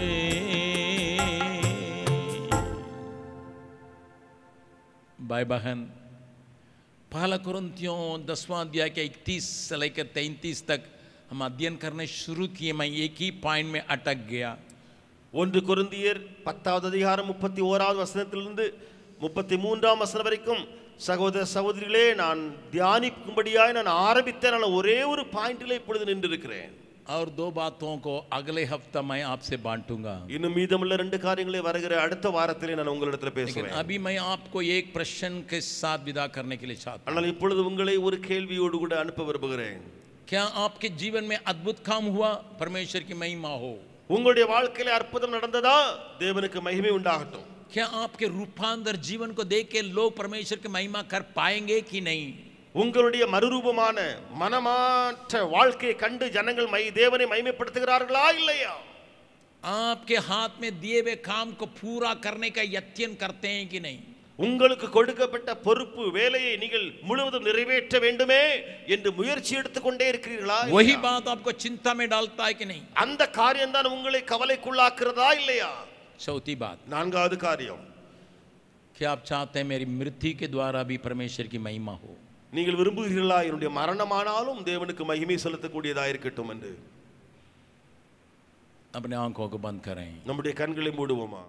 भाई बहन, पहला कुरिन्थियों 10वां अध्याय के 31 से लेकर 33 तक हम अध्ययन करने शुरू किए. मैं एक ही पॉइंट में अटक गया. 1 கொரிந்தியர் 10வது அதிகாரம் 31வது வசனத்திலிருந்து 33ஆம் வசனம் வரைக்கும் சகோதர சகோதரிகளே, நான் தியானிக்கும்படியாய் நான் ஆரம்பித்த ஒரே ஒரு பாயிண்டிலே இப்பொழுது நின்றிருக்கிறேன். और 2 बातों को अगले हफ्ता मैं आपसे बांटूंगा. இன்னும் மீதமுள்ள 2 காரியங்களை வருகிற அடுத்த வாரத்திலே நான் உங்களிடத்தில் பேசுவேன். अभी मैं आपको एक प्रश्न के साथ विदा करने के लिए चाहता हूं. ஆனால் இப்பொழுது உங்களை ஒரு கேள்வியோடு கூட அனுப்ப விரும்புகிறேன். क्या आपके जीवन में अद्भुत काम हुआ? परमेश्वर की महिमा हो. உங்களுடைய வாழ்க்கையிலே அற்புதம் நடந்ததா? தேவனுக்கு மகிமை உண்டாகட்டும். क्या आपके रूपांतर जीवन को देख के लोग परमेश्वर की महिमा कर पाएंगे कि नहीं? உங்களுடைய மறுரூபமான மனமாற்ற வாழ்க்கையை கண்டு ஜனங்கள் தேவனை மகிமைப்படுத்துகிறார்களா இல்லையா? आपके हाथ में दिए हुए काम को पूरा करने का यत्न करते हैं कि नहीं? உங்களுக்கு கொடுக்கப்பட்ட பொறுப்பு வேலையை நீங்கள் முழுவதும் நிறைவேற்ற வேண்டுமே என்று முயற்சி எடுத்துக்கொண்டே இருக்கிறீர்களா? वही बात आपको चिंता में डालता है कि नहीं? அந்த காரியம் தான் உங்களை கவலைக்குள்ளாக்குறதா இல்லையா? चौथी बात, 4வது காரியம், क्या आप चाहते हैं मेरी मृत्यु के द्वारा भी परमेश्वर की महिमा हो? நீங்கள் விரும்புகிறீர்களா என்னுடைய மரணமானாலும் தேவனுக்கு மகிமை செலுத்தக்கூடியதாக இருக்கட்டும் என்று? अपने आंखों को बंद करें. நம்முடைய கண்களை மூடுவோமா?